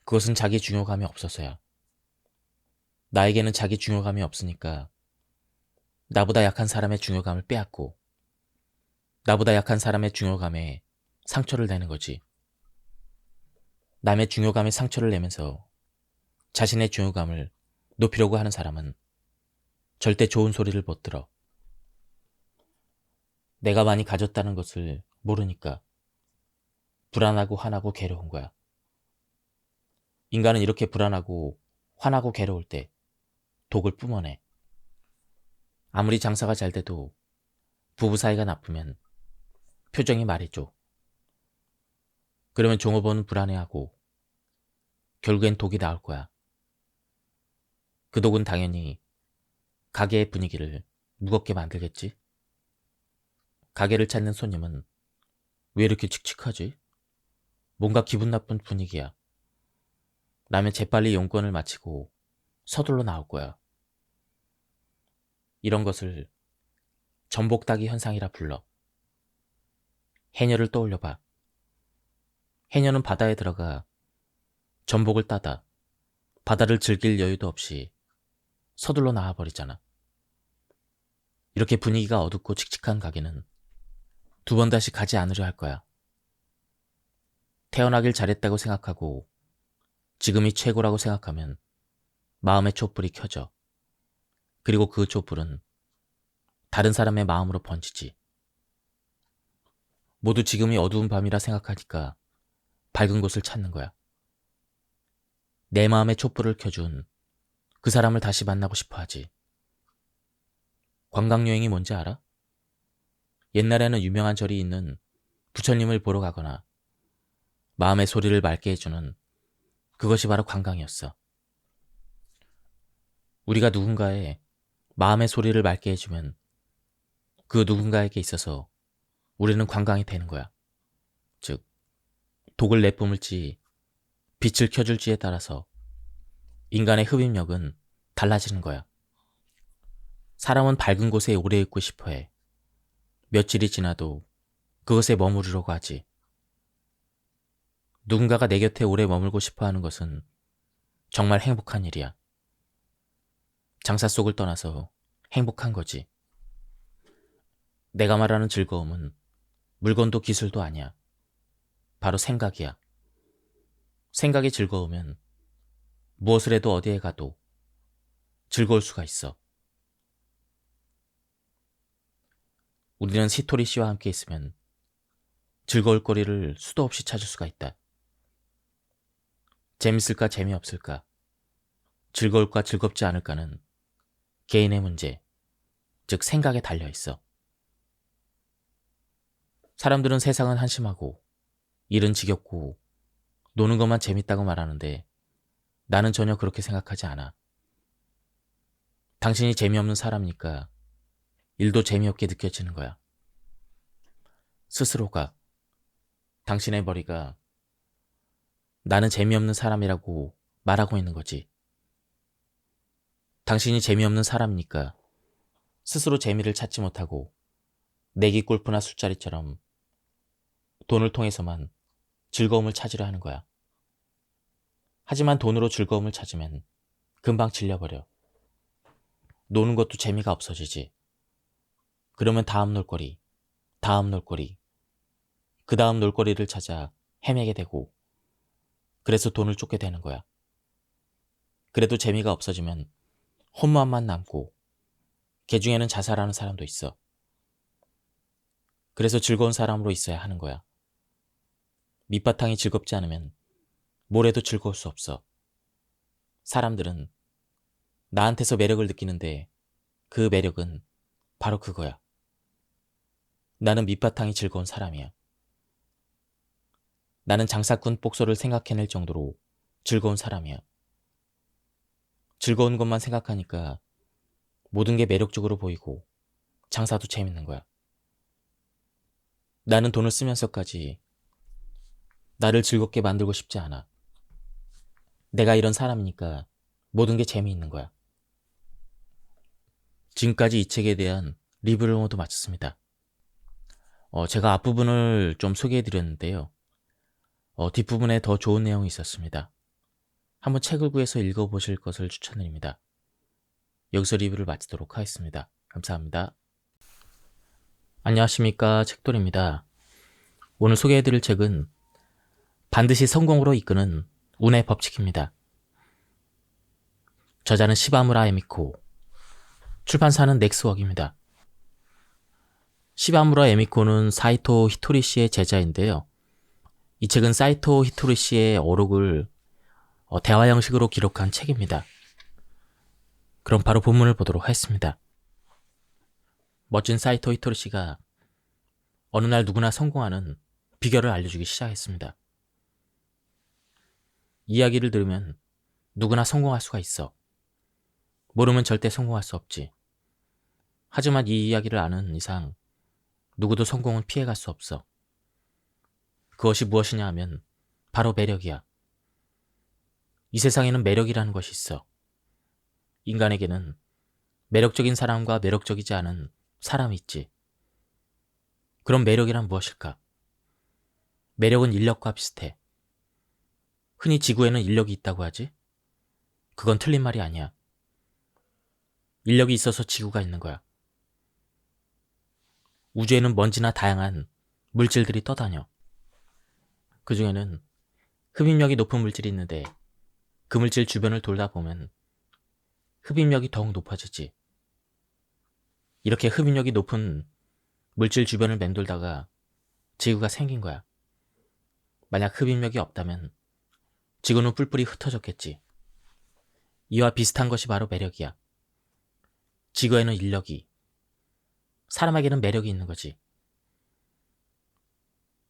그것은 자기 중요감이 없어서야. 나에게는 자기 중요감이 없으니까 나보다 약한 사람의 중요감을 빼앗고 나보다 약한 사람의 중요감에 상처를 내는 거지. 남의 중요감에 상처를 내면서 자신의 중요감을 높이려고 하는 사람은 절대 좋은 소리를 못 들어. 내가 많이 가졌다는 것을 모르니까 불안하고 화나고 괴로운 거야. 인간은 이렇게 불안하고 화나고 괴로울 때 독을 뿜어내. 아무리 장사가 잘 돼도 부부 사이가 나쁘면 표정이 말해줘. 그러면 종업원은 불안해하고 결국엔 독이 나올 거야. 그 독은 당연히 가게의 분위기를 무겁게 만들겠지. 가게를 찾는 손님은 왜 이렇게 칙칙하지? 뭔가 기분 나쁜 분위기야. 라면 재빨리 용건을 마치고 서둘러 나올 거야. 이런 것을 전복 따기 현상이라 불러. 해녀를 떠올려봐. 해녀는 바다에 들어가 전복을 따다 바다를 즐길 여유도 없이 서둘러 나와버리잖아. 이렇게 분위기가 어둡고 칙칙한 가게는 두 번 다시 가지 않으려 할 거야. 태어나길 잘했다고 생각하고 지금이 최고라고 생각하면 마음의 촛불이 켜져. 그리고 그 촛불은 다른 사람의 마음으로 번지지. 모두 지금이 어두운 밤이라 생각하니까 밝은 곳을 찾는 거야. 내 마음의 촛불을 켜준 그 사람을 다시 만나고 싶어 하지. 관광여행이 뭔지 알아? 옛날에는 유명한 절이 있는 부처님을 보러 가거나 마음의 소리를 맑게 해주는 그것이 바로 관광이었어. 우리가 누군가의 마음의 소리를 맑게 해주면 그 누군가에게 있어서 우리는 관광이 되는 거야. 즉, 독을 내뿜을지 빛을 켜줄지에 따라서 인간의 흡입력은 달라지는 거야. 사람은 밝은 곳에 오래 있고 싶어 해. 며칠이 지나도 그것에 머무르려고 하지. 누군가가 내 곁에 오래 머물고 싶어 하는 것은 정말 행복한 일이야. 장사 속을 떠나서 행복한 거지. 내가 말하는 즐거움은 물건도 기술도 아니야. 바로 생각이야. 생각이 즐거우면 무엇을 해도 어디에 가도 즐거울 수가 있어. 우리는 시토리 씨와 함께 있으면 즐거울 거리를 수도 없이 찾을 수가 있다. 재밌을까 재미없을까, 즐거울까 즐겁지 않을까는 개인의 문제, 즉 생각에 달려 있어. 사람들은 세상은 한심하고 일은 지겹고 노는 것만 재밌다고 말하는데 나는 전혀 그렇게 생각하지 않아. 당신이 재미없는 사람이니까 일도 재미없게 느껴지는 거야. 스스로가, 당신의 머리가 나는 재미없는 사람이라고 말하고 있는 거지. 당신이 재미없는 사람이니까 스스로 재미를 찾지 못하고 내기 골프나 술자리처럼 돈을 통해서만 즐거움을 찾으려 하는 거야. 하지만 돈으로 즐거움을 찾으면 금방 질려버려. 노는 것도 재미가 없어지지. 그러면 다음 놀거리, 다음 놀거리, 그 다음 놀거리를 찾아 헤매게 되고, 그래서 돈을 쫓게 되는 거야. 그래도 재미가 없어지면 헛마음만 남고, 개 중에는 자살하는 사람도 있어. 그래서 즐거운 사람으로 있어야 하는 거야. 밑바탕이 즐겁지 않으면 뭘 해도 즐거울 수 없어. 사람들은 나한테서 매력을 느끼는데 그 매력은 바로 그거야. 나는 밑바탕이 즐거운 사람이야. 나는 장사꾼 복소를 생각해낼 정도로 즐거운 사람이야. 즐거운 것만 생각하니까 모든 게 매력적으로 보이고 장사도 재밌는 거야. 나는 돈을 쓰면서까지 나를 즐겁게 만들고 싶지 않아. 내가 이런 사람이니까 모든 게 재미있는 거야. 지금까지 이 책에 대한 리뷰를 모두 마쳤습니다. 제가 앞부분을 좀 소개해드렸는데요. 뒷부분에 더 좋은 내용이 있었습니다. 한번 책을 구해서 읽어보실 것을 추천드립니다. 여기서 리뷰를 마치도록 하겠습니다. 감사합니다. 안녕하십니까, 책돌입니다. 오늘 소개해드릴 책은 반드시 성공으로 이끄는 운의 법칙입니다. 저자는 시바무라 에미코, 출판사는 넥스웍입니다. 시바무라 에미코는 사이토 히토리 씨의 제자인데요. 이 책은 사이토 히토리 씨의 어록을 대화 형식으로 기록한 책입니다. 그럼 바로 본문을 보도록 하겠습니다. 멋진 사이토 히토리 씨가 어느 날 누구나 성공하는 비결을 알려주기 시작했습니다. 이야기를 들으면 누구나 성공할 수가 있어. 모르면 절대 성공할 수 없지. 하지만 이 이야기를 아는 이상 누구도 성공은 피해갈 수 없어. 그것이 무엇이냐 하면 바로 매력이야. 이 세상에는 매력이라는 것이 있어. 인간에게는 매력적인 사람과 매력적이지 않은 사람이 있지. 그럼 매력이란 무엇일까? 매력은 인력과 비슷해. 흔히 지구에는 인력이 있다고 하지? 그건 틀린 말이 아니야. 인력이 있어서 지구가 있는 거야. 우주에는 먼지나 다양한 물질들이 떠다녀. 그 중에는 흡입력이 높은 물질이 있는데 그 물질 주변을 돌다 보면 흡입력이 더욱 높아지지. 이렇게 흡입력이 높은 물질 주변을 맴돌다가 지구가 생긴 거야. 만약 흡입력이 없다면 지구는 뿔뿔이 흩어졌겠지. 이와 비슷한 것이 바로 매력이야. 지구에는 인력이, 사람에게는 매력이 있는 거지.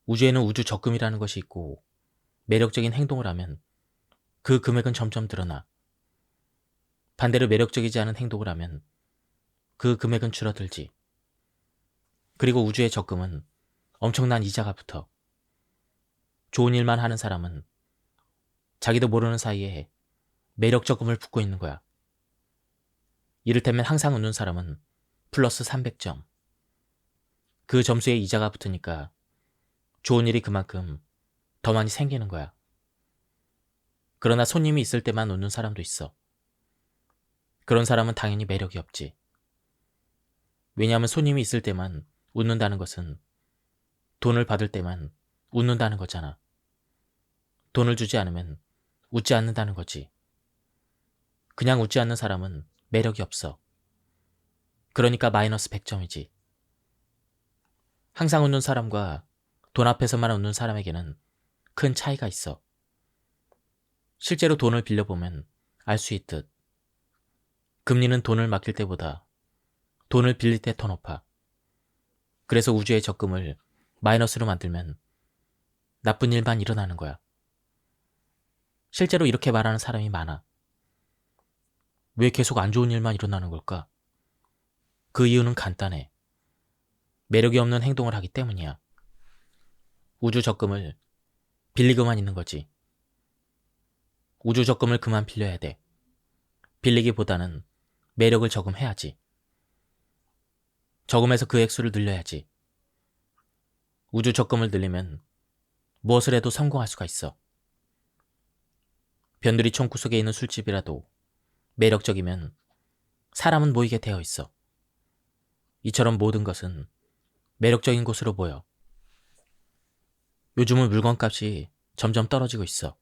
우주에는 우주 적금이라는 것이 있고 매력적인 행동을 하면 그 금액은 점점 늘어나. 반대로 매력적이지 않은 행동을 하면 그 금액은 줄어들지. 그리고 우주의 적금은 엄청난 이자가 붙어. 좋은 일만 하는 사람은 자기도 모르는 사이에 매력 적금을 붓고 있는 거야. 이를테면 항상 웃는 사람은 플러스 300점. 그 점수에 이자가 붙으니까 좋은 일이 그만큼 더 많이 생기는 거야. 그러나 손님이 있을 때만 웃는 사람도 있어. 그런 사람은 당연히 매력이 없지. 왜냐하면 손님이 있을 때만 웃는다는 것은 돈을 받을 때만 웃는다는 거잖아. 돈을 주지 않으면 웃지 않는다는 거지. 그냥 웃지 않는 사람은 매력이 없어. 그러니까 마이너스 100점이지. 항상 웃는 사람과 돈 앞에서만 웃는 사람에게는 큰 차이가 있어. 실제로 돈을 빌려보면 알 수 있듯 금리는 돈을 맡길 때보다 돈을 빌릴 때 더 높아. 그래서 우주의 적금을 마이너스로 만들면 나쁜 일만 일어나는 거야. 실제로 이렇게 말하는 사람이 많아. 왜 계속 안 좋은 일만 일어나는 걸까? 그 이유는 간단해. 매력이 없는 행동을 하기 때문이야. 우주 적금을 빌리고만 있는 거지. 우주 적금을 그만 빌려야 돼. 빌리기보다는 매력을 저금해야지. 저금해서 그 액수를 늘려야지. 우주 적금을 늘리면 무엇을 해도 성공할 수가 있어. 변두리 총구석에 있는 술집이라도 매력적이면 사람은 모이게 되어 있어. 이처럼 모든 것은 매력적인 곳으로 보여. 요즘은 물건값이 점점 떨어지고 있어.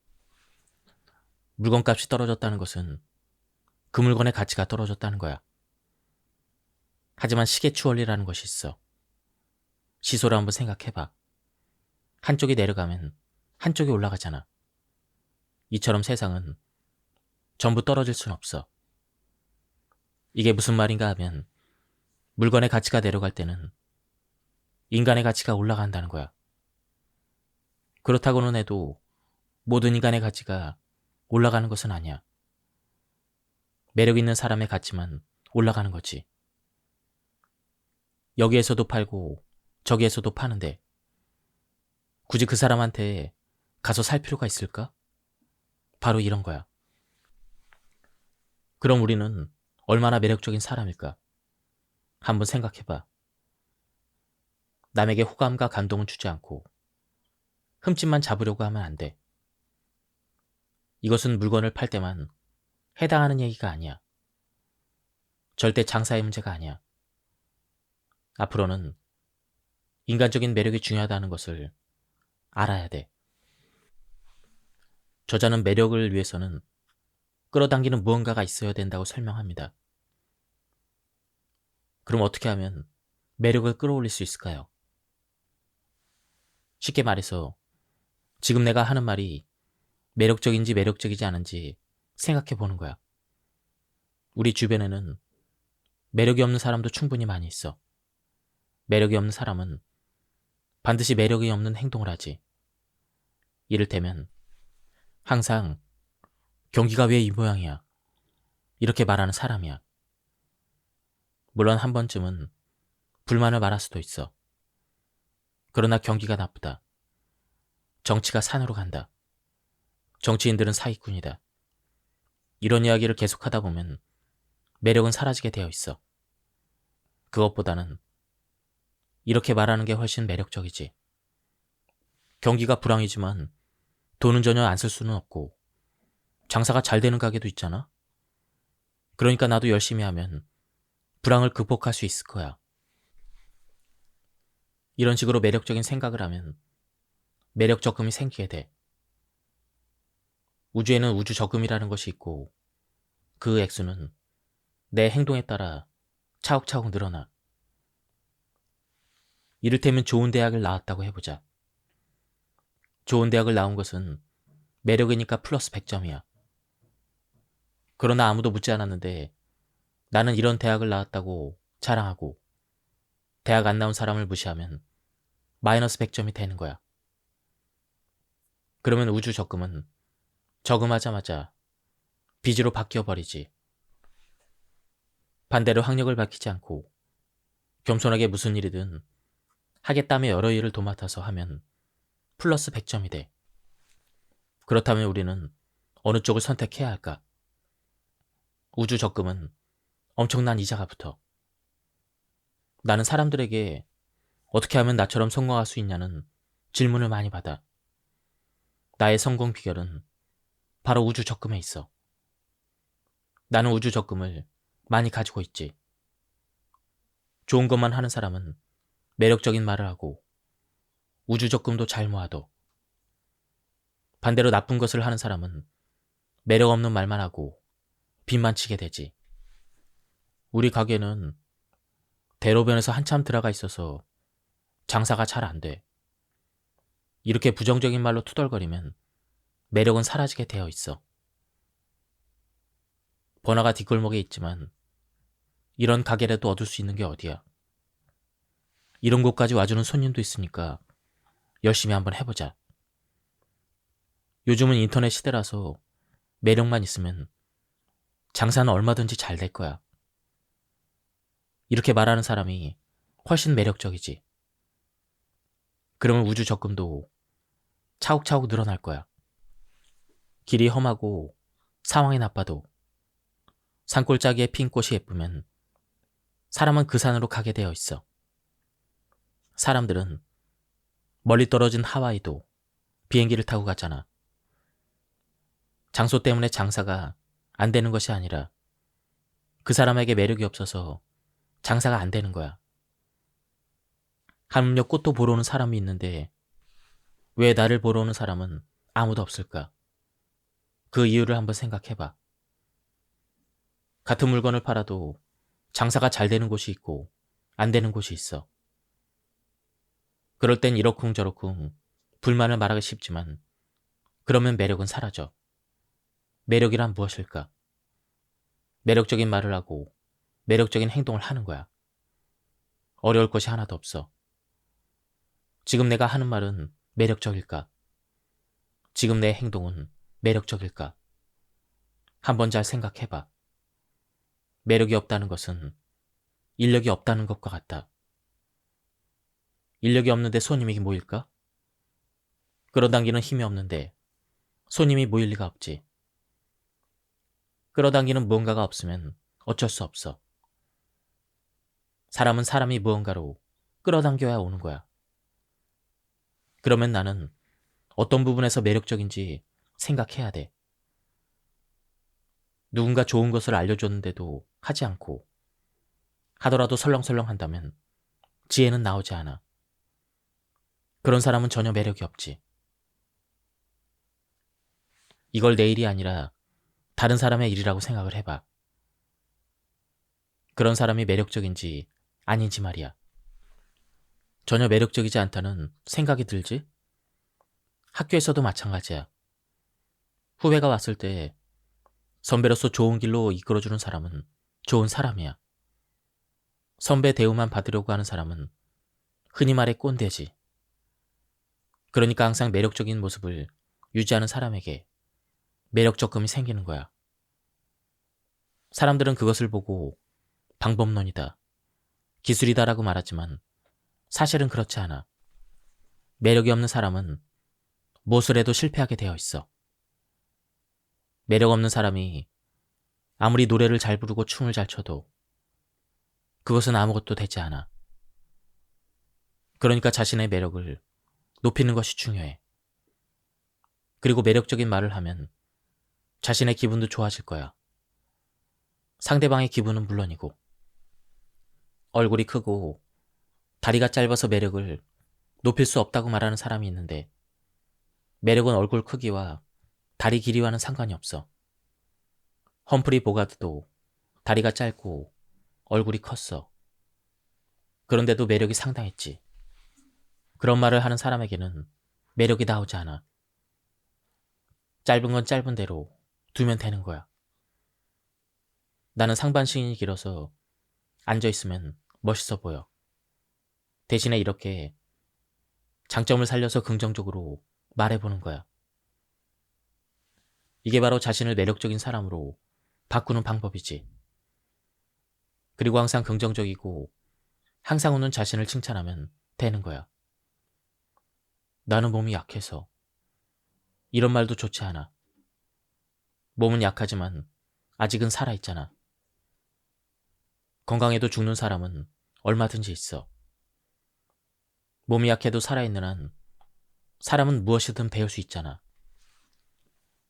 물건값이 떨어졌다는 것은 그 물건의 가치가 떨어졌다는 거야. 하지만 시계추월이라는 것이 있어. 시소를 한번 생각해봐. 한쪽이 내려가면 한쪽이 올라가잖아. 이처럼 세상은 전부 떨어질 순 없어. 이게 무슨 말인가 하면 물건의 가치가 내려갈 때는 인간의 가치가 올라간다는 거야. 그렇다고는 해도 모든 인간의 가치가 올라가는 것은 아니야. 매력 있는 사람의 가치만 올라가는 거지. 여기에서도 팔고 저기에서도 파는데 굳이 그 사람한테 가서 살 필요가 있을까? 바로 이런 거야. 그럼 우리는 얼마나 매력적인 사람일까? 한번 생각해봐. 남에게 호감과 감동을 주지 않고 흠집만 잡으려고 하면 안 돼. 이것은 물건을 팔 때만 해당하는 얘기가 아니야. 절대 장사의 문제가 아니야. 앞으로는 인간적인 매력이 중요하다는 것을 알아야 돼. 저자는 매력을 위해서는 끌어당기는 무언가가 있어야 된다고 설명합니다. 그럼 어떻게 하면 매력을 끌어올릴 수 있을까요? 쉽게 말해서 지금 내가 하는 말이 매력적인지 매력적이지 않은지 생각해 보는 거야. 우리 주변에는 매력이 없는 사람도 충분히 많이 있어. 매력이 없는 사람은 반드시 매력이 없는 행동을 하지. 이를테면 항상 경기가 왜 이 모양이야? 이렇게 말하는 사람이야. 물론 한 번쯤은 불만을 말할 수도 있어. 그러나 경기가 나쁘다. 정치가 산으로 간다. 정치인들은 사기꾼이다. 이런 이야기를 계속하다 보면 매력은 사라지게 되어 있어. 그것보다는 이렇게 말하는 게 훨씬 매력적이지. 경기가 불황이지만 돈은 전혀 안 쓸 수는 없고 장사가 잘 되는 가게도 있잖아. 그러니까 나도 열심히 하면 불황을 극복할 수 있을 거야. 이런 식으로 매력적인 생각을 하면 매력 적금이 생기게 돼. 우주에는 우주 적금이라는 것이 있고 그 액수는 내 행동에 따라 차곡차곡 늘어나. 이를테면 좋은 대학을 나왔다고 해보자. 좋은 대학을 나온 것은 매력이니까 플러스 100점이야. 그러나 아무도 묻지 않았는데 나는 이런 대학을 나왔다고 자랑하고 대학 안 나온 사람을 무시하면 마이너스 100점이 되는 거야. 그러면 우주 적금은 저금하자마자 빚으로 바뀌어버리지. 반대로 학력을 밝히지 않고 겸손하게 무슨 일이든 하겠다며 여러 일을 도맡아서 하면 플러스 100점이 돼. 그렇다면 우리는 어느 쪽을 선택해야 할까? 우주 적금은 엄청난 이자가 붙어. 나는 사람들에게 어떻게 하면 나처럼 성공할 수 있냐는 질문을 많이 받아. 나의 성공 비결은 바로 우주 적금에 있어. 나는 우주 적금을 많이 가지고 있지. 좋은 것만 하는 사람은 매력적인 말을 하고 우주 적금도 잘 모아둬. 반대로 나쁜 것을 하는 사람은 매력 없는 말만 하고 빚만 치게 되지. 우리 가게는 대로변에서 한참 들어가 있어서 장사가 잘 안 돼. 이렇게 부정적인 말로 투덜거리면 매력은 사라지게 되어 있어. 번화가 뒷골목에 있지만 이런 가게라도 얻을 수 있는 게 어디야. 이런 곳까지 와주는 손님도 있으니까 열심히 한번 해보자. 요즘은 인터넷 시대라서 매력만 있으면 장사는 얼마든지 잘 될 거야. 이렇게 말하는 사람이 훨씬 매력적이지. 그러면 우주 적금도 차곡차곡 늘어날 거야. 길이 험하고 상황이 나빠도 산골짜기에 핀 꽃이 예쁘면 사람은 그 산으로 가게 되어 있어. 사람들은 멀리 떨어진 하와이도 비행기를 타고 갔잖아. 장소 때문에 장사가 안 되는 것이 아니라 그 사람에게 매력이 없어서 장사가 안 되는 거야. 하물며 꽃도 보러 오는 사람이 있는데 왜 나를 보러 오는 사람은 아무도 없을까? 그 이유를 한번 생각해봐. 같은 물건을 팔아도 장사가 잘 되는 곳이 있고 안 되는 곳이 있어. 그럴 땐 이러쿵저러쿵 불만을 말하기 쉽지만 그러면 매력은 사라져. 매력이란 무엇일까? 매력적인 말을 하고 매력적인 행동을 하는 거야. 어려울 것이 하나도 없어. 지금 내가 하는 말은 매력적일까? 지금 내 행동은 매력적일까? 한번 잘 생각해봐. 매력이 없다는 것은 인력이 없다는 것과 같다. 인력이 없는데 손님이 모일까? 끌어당기는 힘이 없는데 손님이 모일 리가 없지. 끌어당기는 무언가가 없으면 어쩔 수 없어. 사람은 사람이 무언가로 끌어당겨야 오는 거야. 그러면 나는 어떤 부분에서 매력적인지 생각해야 돼. 누군가 좋은 것을 알려줬는데도 하지 않고 하더라도 설렁설렁 한다면 지혜는 나오지 않아. 그런 사람은 전혀 매력이 없지. 이걸 내 일이 아니라 다른 사람의 일이라고 생각을 해봐. 그런 사람이 매력적인지 아닌지 말이야. 전혀 매력적이지 않다는 생각이 들지? 학교에서도 마찬가지야. 후배가 왔을 때 선배로서 좋은 길로 이끌어주는 사람은 좋은 사람이야. 선배 대우만 받으려고 하는 사람은 흔히 말해 꼰대지. 그러니까 항상 매력적인 모습을 유지하는 사람에게 매력 적금이 생기는 거야. 사람들은 그것을 보고 방법론이다, 기술이다라고 말하지만 사실은 그렇지 않아. 매력이 없는 사람은 무엇을 해도 실패하게 되어 있어. 매력 없는 사람이 아무리 노래를 잘 부르고 춤을 잘 춰도 그것은 아무것도 되지 않아. 그러니까 자신의 매력을 높이는 것이 중요해. 그리고 매력적인 말을 하면 자신의 기분도 좋아질 거야. 상대방의 기분은 물론이고. 얼굴이 크고 다리가 짧아서 매력을 높일 수 없다고 말하는 사람이 있는데 매력은 얼굴 크기와 다리 길이와는 상관이 없어. 험프리 보가드도 다리가 짧고 얼굴이 컸어. 그런데도 매력이 상당했지. 그런 말을 하는 사람에게는 매력이 나오지 않아. 짧은 건 짧은 대로 두면 되는 거야. 나는 상반신이 길어서 앉아있으면 멋있어 보여. 대신에 이렇게 장점을 살려서 긍정적으로 말해보는 거야. 이게 바로 자신을 매력적인 사람으로 바꾸는 방법이지. 그리고 항상 긍정적이고 항상 웃는 자신을 칭찬하면 되는 거야. 나는 몸이 약해서. 이런 말도 좋지 않아. 몸은 약하지만 아직은 살아있잖아. 건강해도 죽는 사람은 얼마든지 있어. 몸이 약해도 살아있는 한 사람은 무엇이든 배울 수 있잖아.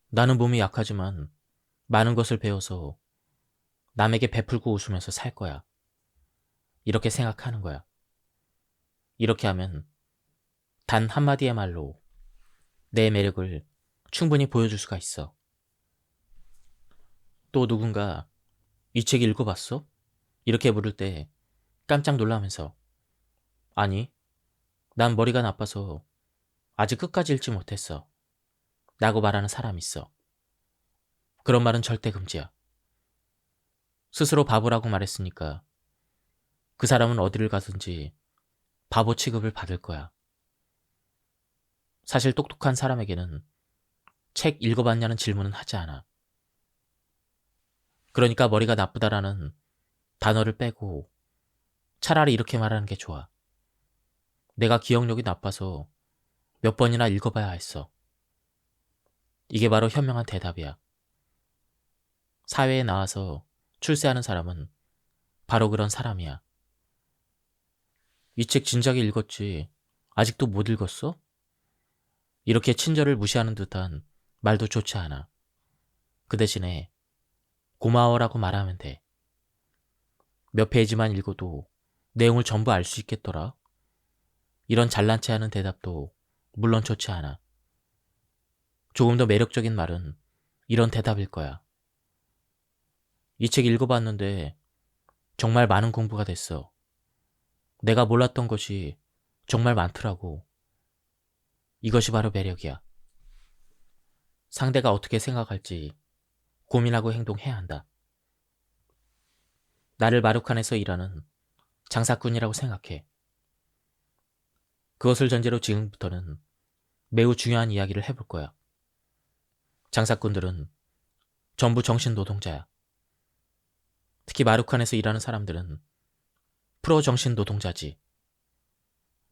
나는 몸이 약하지만 많은 것을 배워서 남에게 베풀고 웃으면서 살 거야. 이렇게 생각하는 거야. 이렇게 하면 단 한마디의 말로 내 매력을 충분히 보여줄 수가 있어. 또 누군가 이 책 읽어봤어? 이렇게 물을 때 깜짝 놀라면서 아니, 난 머리가 나빠서 아직 끝까지 읽지 못했어. 라고 말하는 사람이 있어. 그런 말은 절대 금지야. 스스로 바보라고 말했으니까 그 사람은 어디를 가든지 바보 취급을 받을 거야. 사실 똑똑한 사람에게는 책 읽어봤냐는 질문은 하지 않아. 그러니까 머리가 나쁘다라는 단어를 빼고 차라리 이렇게 말하는 게 좋아. 내가 기억력이 나빠서 몇 번이나 읽어봐야 했어. 이게 바로 현명한 대답이야. 사회에 나와서 출세하는 사람은 바로 그런 사람이야. 이 책 진작에 읽었지. 아직도 못 읽었어? 이렇게 친절을 무시하는 듯한 말도 좋지 않아. 그 대신에 고마워라고 말하면 돼. 몇 페이지만 읽어도 내용을 전부 알 수 있겠더라. 이런 잘난 체 하는 대답도 물론 좋지 않아. 조금 더 매력적인 말은 이런 대답일 거야. 이 책 읽어봤는데 정말 많은 공부가 됐어. 내가 몰랐던 것이 정말 많더라고. 이것이 바로 매력이야. 상대가 어떻게 생각할지 고민하고 행동해야 한다. 나를 마루칸에서 일하는 장사꾼이라고 생각해. 그것을 전제로 지금부터는 매우 중요한 이야기를 해볼 거야. 장사꾼들은 전부 정신 노동자야. 특히 마루칸에서 일하는 사람들은 프로 정신 노동자지.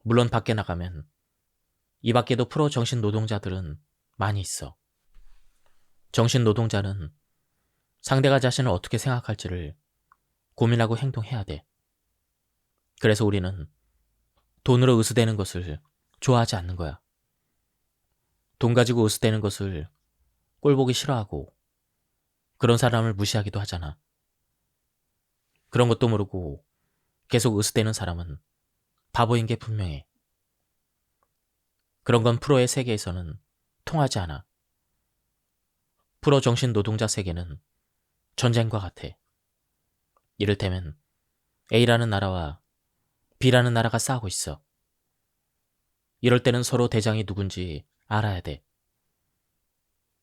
물론 밖에 나가면 이 밖에도 프로 정신 노동자들은 많이 있어. 정신 노동자는 상대가 자신을 어떻게 생각할지를 고민하고 행동해야 돼. 그래서 우리는 돈으로 으스대는 것을 좋아하지 않는 거야. 돈 가지고 으스대는 것을 꼴보기 싫어하고 그런 사람을 무시하기도 하잖아. 그런 것도 모르고 계속 으스대는 사람은 바보인 게 분명해. 그런 건 프로의 세계에서는 통하지 않아. 프로 정신 노동자 세계는 전쟁과 같아. 이를테면 A라는 나라와 B라는 나라가 싸우고 있어. 이럴 때는 서로 대장이 누군지 알아야 돼.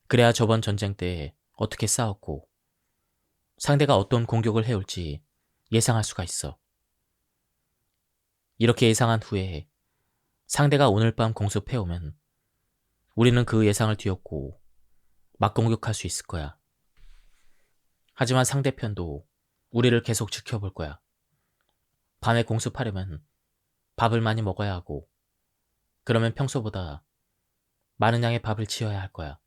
그래야 저번 전쟁 때 어떻게 싸웠고 상대가 어떤 공격을 해올지 예상할 수가 있어. 이렇게 예상한 후에 상대가 오늘 밤 공습해오면 우리는 그 예상을 뒤엎고 맞공격할 수 있을 거야. 하지만 상대편도 우리를 계속 지켜볼 거야. 밤에 공습하려면 밥을 많이 먹어야 하고 그러면 평소보다 많은 양의 밥을 지어야 할 거야.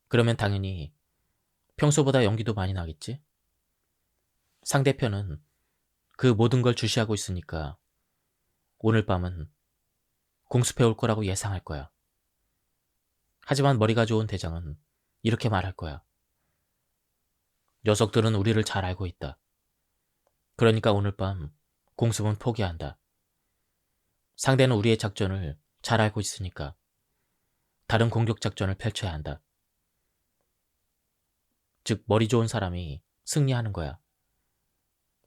그러면 당연히 평소보다 연기도 많이 나겠지? 상대편은 그 모든 걸 주시하고 있으니까 오늘 밤은 공습해 올 거라고 예상할 거야. 하지만 머리가 좋은 대장은 이렇게 말할 거야. 녀석들은 우리를 잘 알고 있다. 그러니까 오늘 밤 공습은 포기한다. 상대는 우리의 작전을 잘 알고 있으니까 다른 공격 작전을 펼쳐야 한다. 즉, 머리 좋은 사람이 승리하는 거야.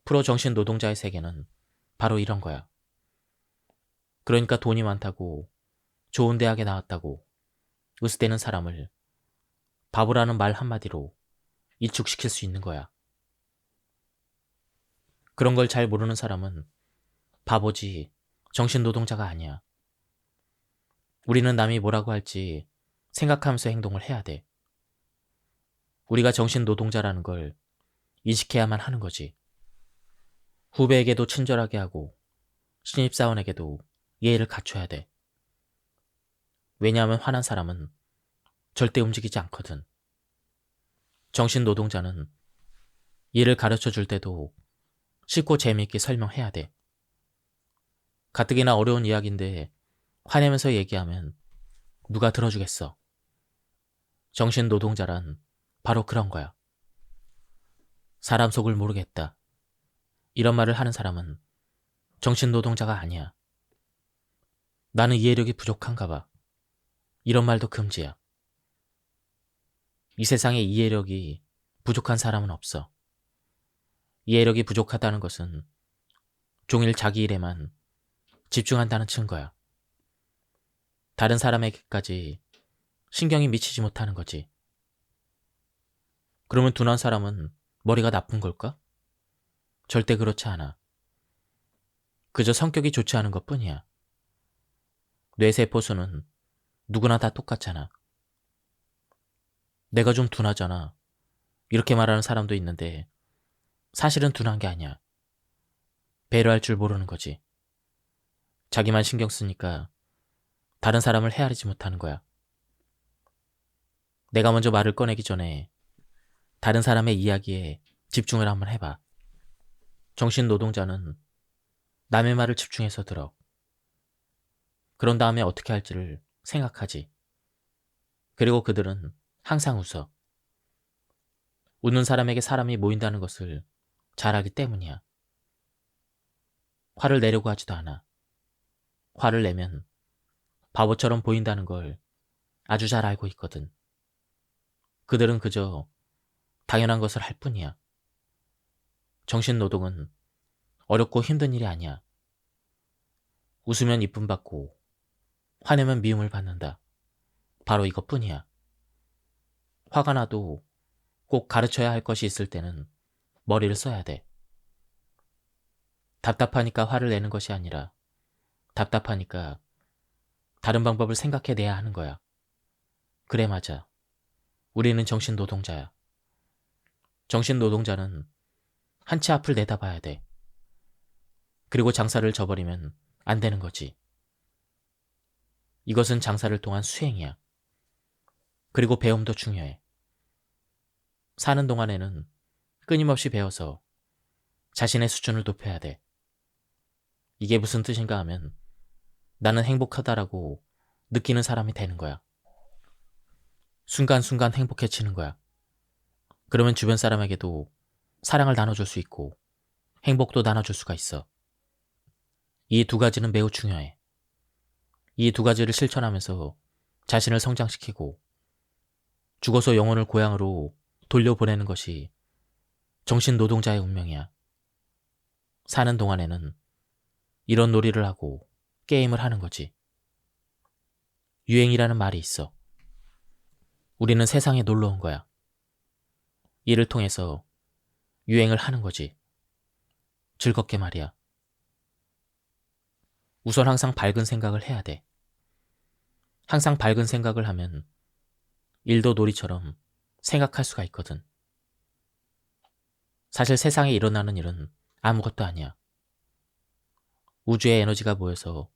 프로 정신 노동자의 세계는 바로 이런 거야. 그러니까 돈이 많다고 좋은 대학에 나왔다고 으스대는 사람을 바보라는 말 한마디로 이축시킬 수 있는 거야. 그런 걸 잘 모르는 사람은 바보지 정신노동자가 아니야. 우리는 남이 뭐라고 할지 생각하면서 행동을 해야 돼. 우리가 정신노동자라는 걸 인식해야만 하는 거지. 후배에게도 친절하게 하고 신입사원에게도 예의를 갖춰야 돼. 왜냐하면 화난 사람은 절대 움직이지 않거든. 정신노동자는 일을 가르쳐 줄 때도 쉽고 재미있게 설명해야 돼. 가뜩이나 어려운 이야기인데 화내면서 얘기하면 누가 들어주겠어. 정신노동자란 바로 그런 거야. 사람 속을 모르겠다. 이런 말을 하는 사람은 정신노동자가 아니야. 나는 이해력이 부족한가 봐. 이런 말도 금지야. 이 세상에 이해력이 부족한 사람은 없어. 이해력이 부족하다는 것은 종일 자기 일에만 집중한다는 증거야. 다른 사람에게까지 신경이 미치지 못하는 거지. 그러면 둔한 사람은 머리가 나쁜 걸까? 절대 그렇지 않아. 그저 성격이 좋지 않은 것뿐이야. 뇌세포수는 누구나 다 똑같잖아. 내가 좀 둔하잖아. 이렇게 말하는 사람도 있는데 사실은 둔한 게 아니야. 배려할 줄 모르는 거지. 자기만 신경 쓰니까 다른 사람을 헤아리지 못하는 거야. 내가 먼저 말을 꺼내기 전에 다른 사람의 이야기에 집중을 한번 해봐. 정신노동자는 남의 말을 집중해서 들어. 그런 다음에 어떻게 할지를 생각하지. 그리고 그들은 항상 웃어. 웃는 사람에게 사람이 모인다는 것을 잘 알기 때문이야. 화를 내려고 하지도 않아. 화를 내면 바보처럼 보인다는 걸 아주 잘 알고 있거든. 그들은 그저 당연한 것을 할 뿐이야. 정신노동은 어렵고 힘든 일이 아니야. 웃으면 이쁨 받고 화내면 미움을 받는다. 바로 이것뿐이야. 화가 나도 꼭 가르쳐야 할 것이 있을 때는 머리를 써야 돼. 답답하니까 화를 내는 것이 아니라 답답하니까 다른 방법을 생각해내야 하는 거야. 그래, 맞아. 우리는 정신노동자야. 정신노동자는 한 치 앞을 내다봐야 돼. 그리고 장사를 져버리면 안 되는 거지. 이것은 장사를 통한 수행이야. 그리고 배움도 중요해. 사는 동안에는 끊임없이 배워서 자신의 수준을 높여야 돼. 이게 무슨 뜻인가 하면 나는 행복하다라고 느끼는 사람이 되는 거야. 순간순간 행복해지는 거야. 그러면 주변 사람에게도 사랑을 나눠줄 수 있고 행복도 나눠줄 수가 있어. 이 두 가지는 매우 중요해. 이 두 가지를 실천하면서 자신을 성장시키고 죽어서 영혼을 고향으로 돌려보내는 것이 정신노동자의 운명이야. 사는 동안에는 이런 놀이를 하고 게임을 하는 거지. 유행이라는 말이 있어. 우리는 세상에 놀러 온 거야. 이를 통해서 유행을 하는 거지. 즐겁게 말이야. 우선 항상 밝은 생각을 해야 돼. 항상 밝은 생각을 하면 일도 놀이처럼 생각할 수가 있거든. 사실 세상에 일어나는 일은 아무것도 아니야. 우주의 에너지가 모여서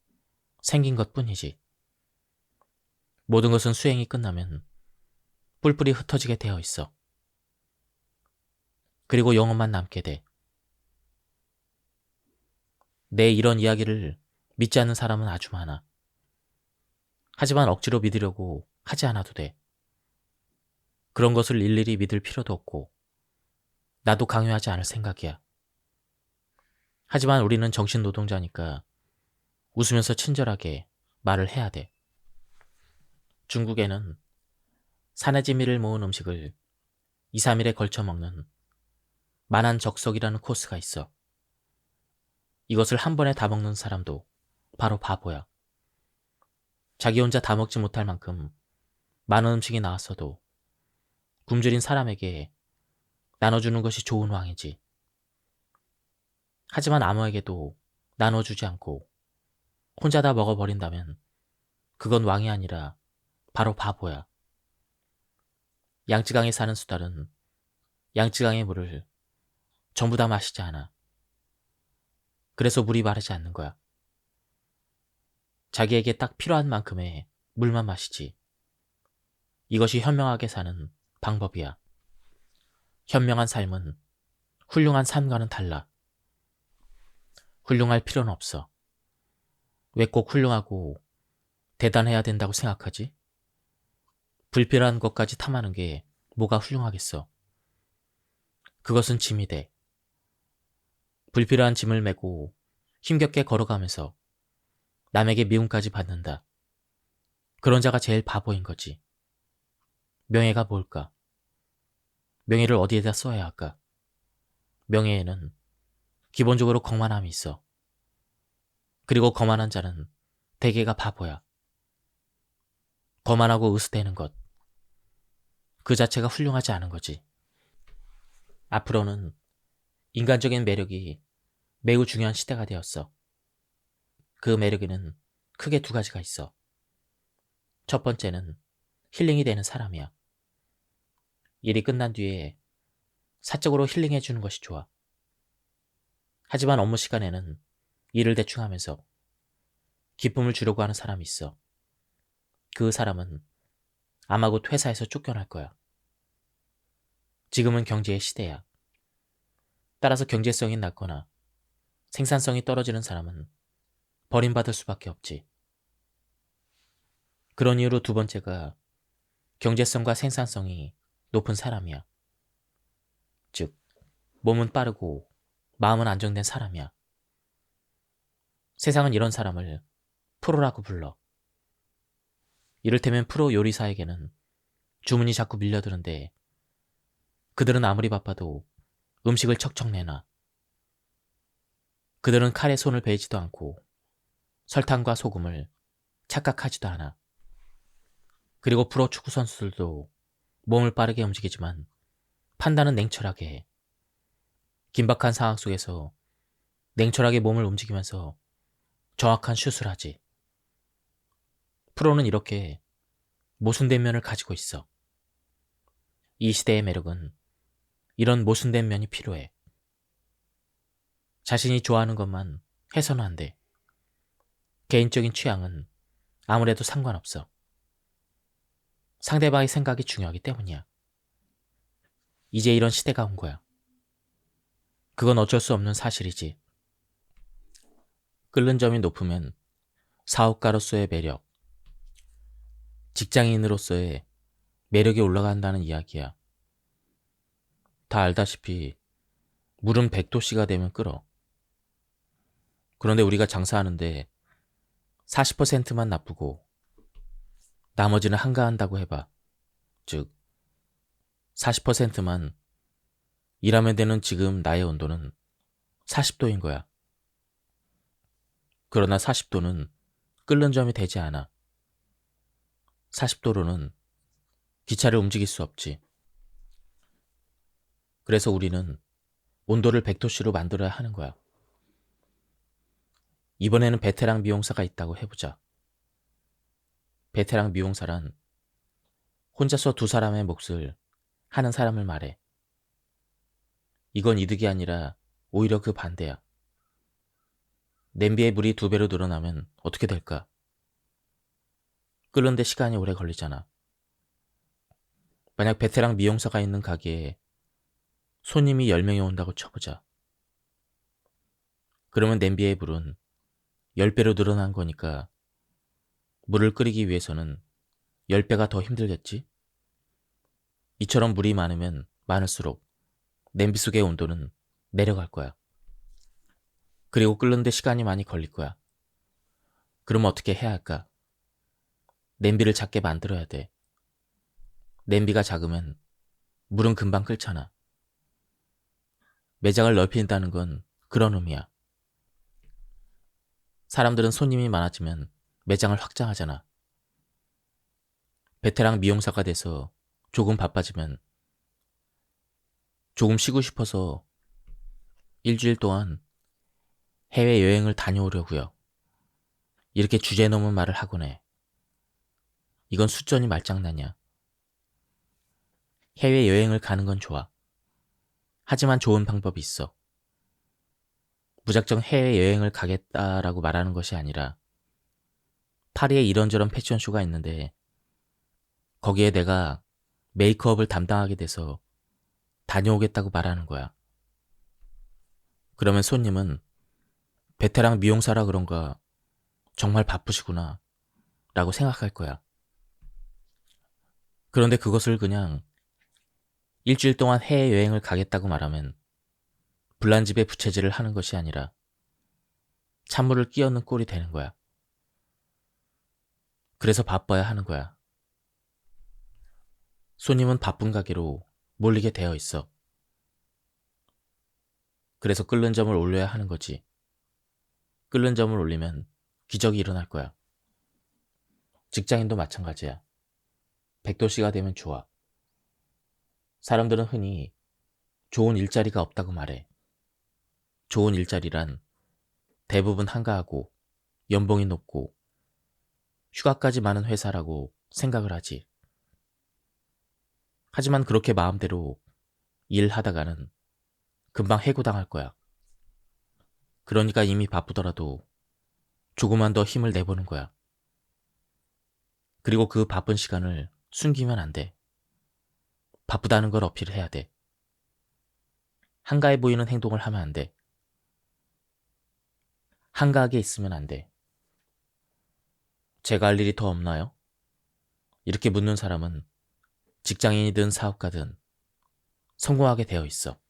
생긴 것뿐이지. 모든 것은 수행이 끝나면 뿔뿔이 흩어지게 되어 있어. 그리고 영혼만 남게 돼. 내 이런 이야기를 믿지 않는 사람은 아주 많아. 하지만 억지로 믿으려고 하지 않아도 돼. 그런 것을 일일이 믿을 필요도 없고 나도 강요하지 않을 생각이야. 하지만 우리는 정신노동자니까 웃으면서 친절하게 말을 해야 돼. 중국에는 산해지미를 모은 음식을 2, 3일에 걸쳐 먹는 만한적석이라는 코스가 있어. 이것을 한 번에 다 먹는 사람도 바로 바보야. 자기 혼자 다 먹지 못할 만큼 많은 음식이 나왔어도 굶주린 사람에게 나눠주는 것이 좋은 왕이지. 하지만 아무에게도 나눠주지 않고 혼자 다 먹어버린다면 그건 왕이 아니라 바로 바보야. 양쯔강에 사는 수달은 양쯔강의 물을 전부 다 마시지 않아. 그래서 물이 마르지 않는 거야. 자기에게 딱 필요한 만큼의 물만 마시지. 이것이 현명하게 사는 방법이야. 현명한 삶은 훌륭한 삶과는 달라. 훌륭할 필요는 없어. 왜 꼭 훌륭하고 대단해야 된다고 생각하지? 불필요한 것까지 탐하는 게 뭐가 훌륭하겠어. 그것은 짐이 돼. 불필요한 짐을 메고 힘겹게 걸어가면서 남에게 미움까지 받는다. 그런 자가 제일 바보인 거지. 명예가 뭘까? 명예를 어디에다 써야 할까? 명예에는 기본적으로 거만함이 있어. 그리고 거만한 자는 대개가 바보야. 거만하고 으스대는 것. 그 자체가 훌륭하지 않은 거지. 앞으로는 인간적인 매력이 매우 중요한 시대가 되었어. 그 매력에는 크게 두 가지가 있어. 첫 번째는 힐링이 되는 사람이야. 일이 끝난 뒤에 사적으로 힐링해 주는 것이 좋아. 하지만 업무 시간에는 일을 대충 하면서 기쁨을 주려고 하는 사람이 있어. 그 사람은 아마 곧 회사에서 쫓겨날 거야. 지금은 경제의 시대야. 따라서 경제성이 낮거나 생산성이 떨어지는 사람은 버림받을 수밖에 없지. 그런 이유로 두 번째가 경제성과 생산성이 높은 사람이야. 즉, 몸은 빠르고 마음은 안정된 사람이야. 세상은 이런 사람을 프로라고 불러. 이를테면 프로 요리사에게는 주문이 자꾸 밀려드는데 그들은 아무리 바빠도 음식을 척척 내놔. 그들은 칼에 손을 베이지도 않고 설탕과 소금을 착각하지도 않아. 그리고 프로 축구 선수들도 몸을 빠르게 움직이지만 판단은 냉철하게 해. 긴박한 상황 속에서 냉철하게 몸을 움직이면서 정확한 슛을 하지. 프로는 이렇게 모순된 면을 가지고 있어. 이 시대의 매력은 이런 모순된 면이 필요해. 자신이 좋아하는 것만 해서는 안 돼. 개인적인 취향은 아무래도 상관없어. 상대방의 생각이 중요하기 때문이야. 이제 이런 시대가 온 거야. 그건 어쩔 수 없는 사실이지. 끓는 점이 높으면 사업가로서의 매력, 직장인으로서의 매력이 올라간다는 이야기야. 다 알다시피 물은 100도씨가 되면 끓어. 그런데 우리가 장사하는데 40%만 나쁘고 나머지는 한가한다고 해봐. 즉 40%만 일하면 되는 지금 나의 온도는 40도인 거야. 그러나 40도는 끓는 점이 되지 않아. 40도로는 기차를 움직일 수 없지. 그래서 우리는 온도를 100도씨로 만들어야 하는 거야. 이번에는 베테랑 미용사가 있다고 해보자. 베테랑 미용사란 혼자서 두 사람의 몫을 하는 사람을 말해. 이건 이득이 아니라 오히려 그 반대야. 냄비에 물이 2배로 늘어나면 어떻게 될까? 끓는데 시간이 오래 걸리잖아. 만약 베테랑 미용사가 있는 가게에 손님이 10명이 온다고 쳐보자. 그러면 냄비의 물은 10배로 늘어난 거니까 물을 끓이기 위해서는 10배가 더 힘들겠지? 이처럼 물이 많으면 많을수록 냄비 속의 온도는 내려갈 거야. 그리고 끓는데 시간이 많이 걸릴 거야. 그럼 어떻게 해야 할까? 냄비를 작게 만들어야 돼. 냄비가 작으면 물은 금방 끓잖아. 매장을 넓힌다는 건 그런 의미야. 사람들은 손님이 많아지면 매장을 확장하잖아. 베테랑 미용사가 돼서 조금 바빠지면 조금 쉬고 싶어서 일주일 동안 해외여행을 다녀오려고요. 이렇게 주제 넘은 말을 하곤 해. 이건 수전이 말장난이야. 해외여행을 가는 건 좋아. 하지만 좋은 방법이 있어. 무작정 해외여행을 가겠다라고 말하는 것이 아니라 파리에 이런저런 패션쇼가 있는데 거기에 내가 메이크업을 담당하게 돼서 다녀오겠다고 말하는 거야. 그러면 손님은 베테랑 미용사라 그런가 정말 바쁘시구나 라고 생각할 거야. 그런데 그것을 그냥 일주일 동안 해외여행을 가겠다고 말하면 불난집에 부채질을 하는 것이 아니라 찬물을 끼얹는 꼴이 되는 거야. 그래서 바빠야 하는 거야. 손님은 바쁜 가게로 몰리게 되어 있어. 그래서 끓는 점을 올려야 하는 거지. 끓는 점을 올리면 기적이 일어날 거야. 직장인도 마찬가지야. 100도씨가 되면 좋아. 사람들은 흔히 좋은 일자리가 없다고 말해. 좋은 일자리란 대부분 한가하고 연봉이 높고 휴가까지 많은 회사라고 생각을 하지. 하지만 그렇게 마음대로 일하다가는 금방 해고당할 거야. 그러니까 이미 바쁘더라도 조금만 더 힘을 내보는 거야. 그리고 그 바쁜 시간을 숨기면 안 돼. 바쁘다는 걸 어필해야 돼. 한가해 보이는 행동을 하면 안 돼. 한가하게 있으면 안 돼. 제가 할 일이 더 없나요? 이렇게 묻는 사람은 직장인이든 사업가든 성공하게 되어 있어.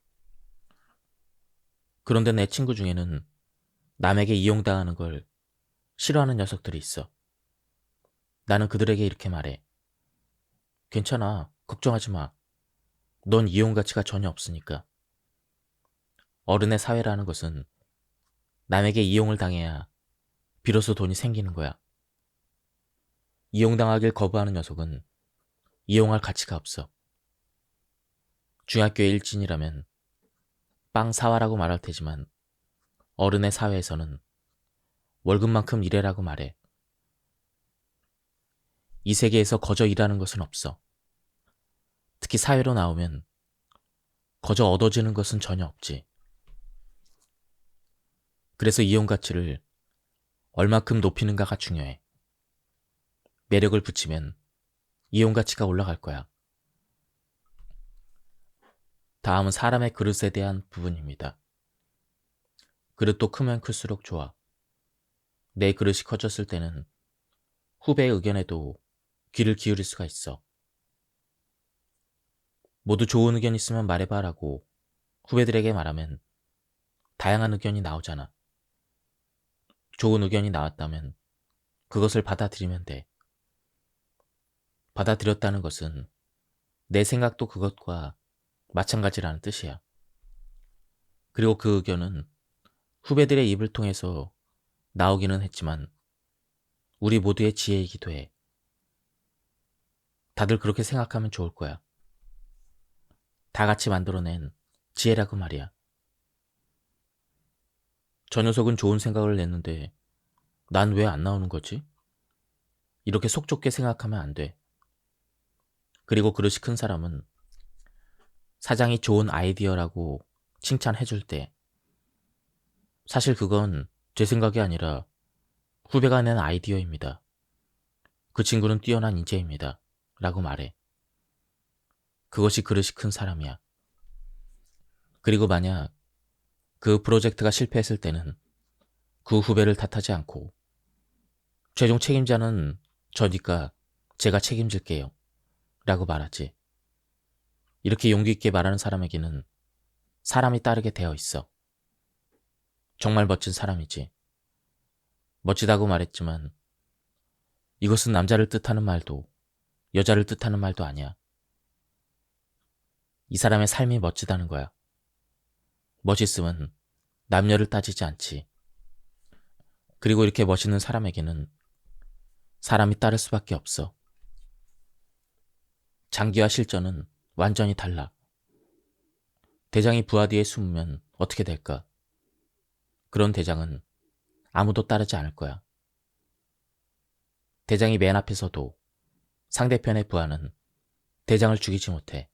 그런데 내 친구 중에는 남에게 이용당하는 걸 싫어하는 녀석들이 있어. 나는 그들에게 이렇게 말해. 괜찮아. 걱정하지 마. 넌 이용 가치가 전혀 없으니까. 어른의 사회라는 것은 남에게 이용을 당해야 비로소 돈이 생기는 거야. 이용당하길 거부하는 녀석은 이용할 가치가 없어. 중학교의 일진이라면 빵 사와라고 말할 테지만 어른의 사회에서는 월급만큼 일해라고 말해. 이 세계에서 거저 일하는 것은 없어. 특히 사회로 나오면 거저 얻어지는 것은 전혀 없지. 그래서 이용 가치를 얼마큼 높이는가가 중요해. 매력을 붙이면 이용 가치가 올라갈 거야. 다음은 사람의 그릇에 대한 부분입니다. 그릇도 크면 클수록 좋아. 내 그릇이 커졌을 때는 후배의 의견에도 귀를 기울일 수가 있어. 모두 좋은 의견 있으면 말해봐라고 후배들에게 말하면 다양한 의견이 나오잖아. 좋은 의견이 나왔다면 그것을 받아들이면 돼. 받아들였다는 것은 내 생각도 그것과 마찬가지라는 뜻이야. 그리고 그 의견은 후배들의 입을 통해서 나오기는 했지만 우리 모두의 지혜이기도 해. 다들 그렇게 생각하면 좋을 거야. 다 같이 만들어낸 지혜라고 말이야. 저 녀석은 좋은 생각을 냈는데 난 왜 안 나오는 거지? 이렇게 속 좁게 생각하면 안 돼. 그리고 그릇이 큰 사람은 사장이 좋은 아이디어라고 칭찬해 줄 때 사실 그건 제 생각이 아니라 후배가 낸 아이디어입니다. 그 친구는 뛰어난 인재입니다. 라고 말해. 그것이 그릇이 큰 사람이야. 그리고 만약 그 프로젝트가 실패했을 때는 그 후배를 탓하지 않고 최종 책임자는 저니까 제가 책임질게요. 라고 말하지. 이렇게 용기 있게 말하는 사람에게는 사람이 따르게 되어 있어. 정말 멋진 사람이지. 멋지다고 말했지만 이것은 남자를 뜻하는 말도 여자를 뜻하는 말도 아니야. 이 사람의 삶이 멋지다는 거야. 멋있음은 남녀를 따지지 않지. 그리고 이렇게 멋있는 사람에게는 사람이 따를 수밖에 없어. 장기와 실전은 완전히 달라. 대장이 부하 뒤에 숨으면 어떻게 될까? 그런 대장은 아무도 따르지 않을 거야. 대장이 맨 앞에 서도 상대편의 부하는 대장을 죽이지 못해.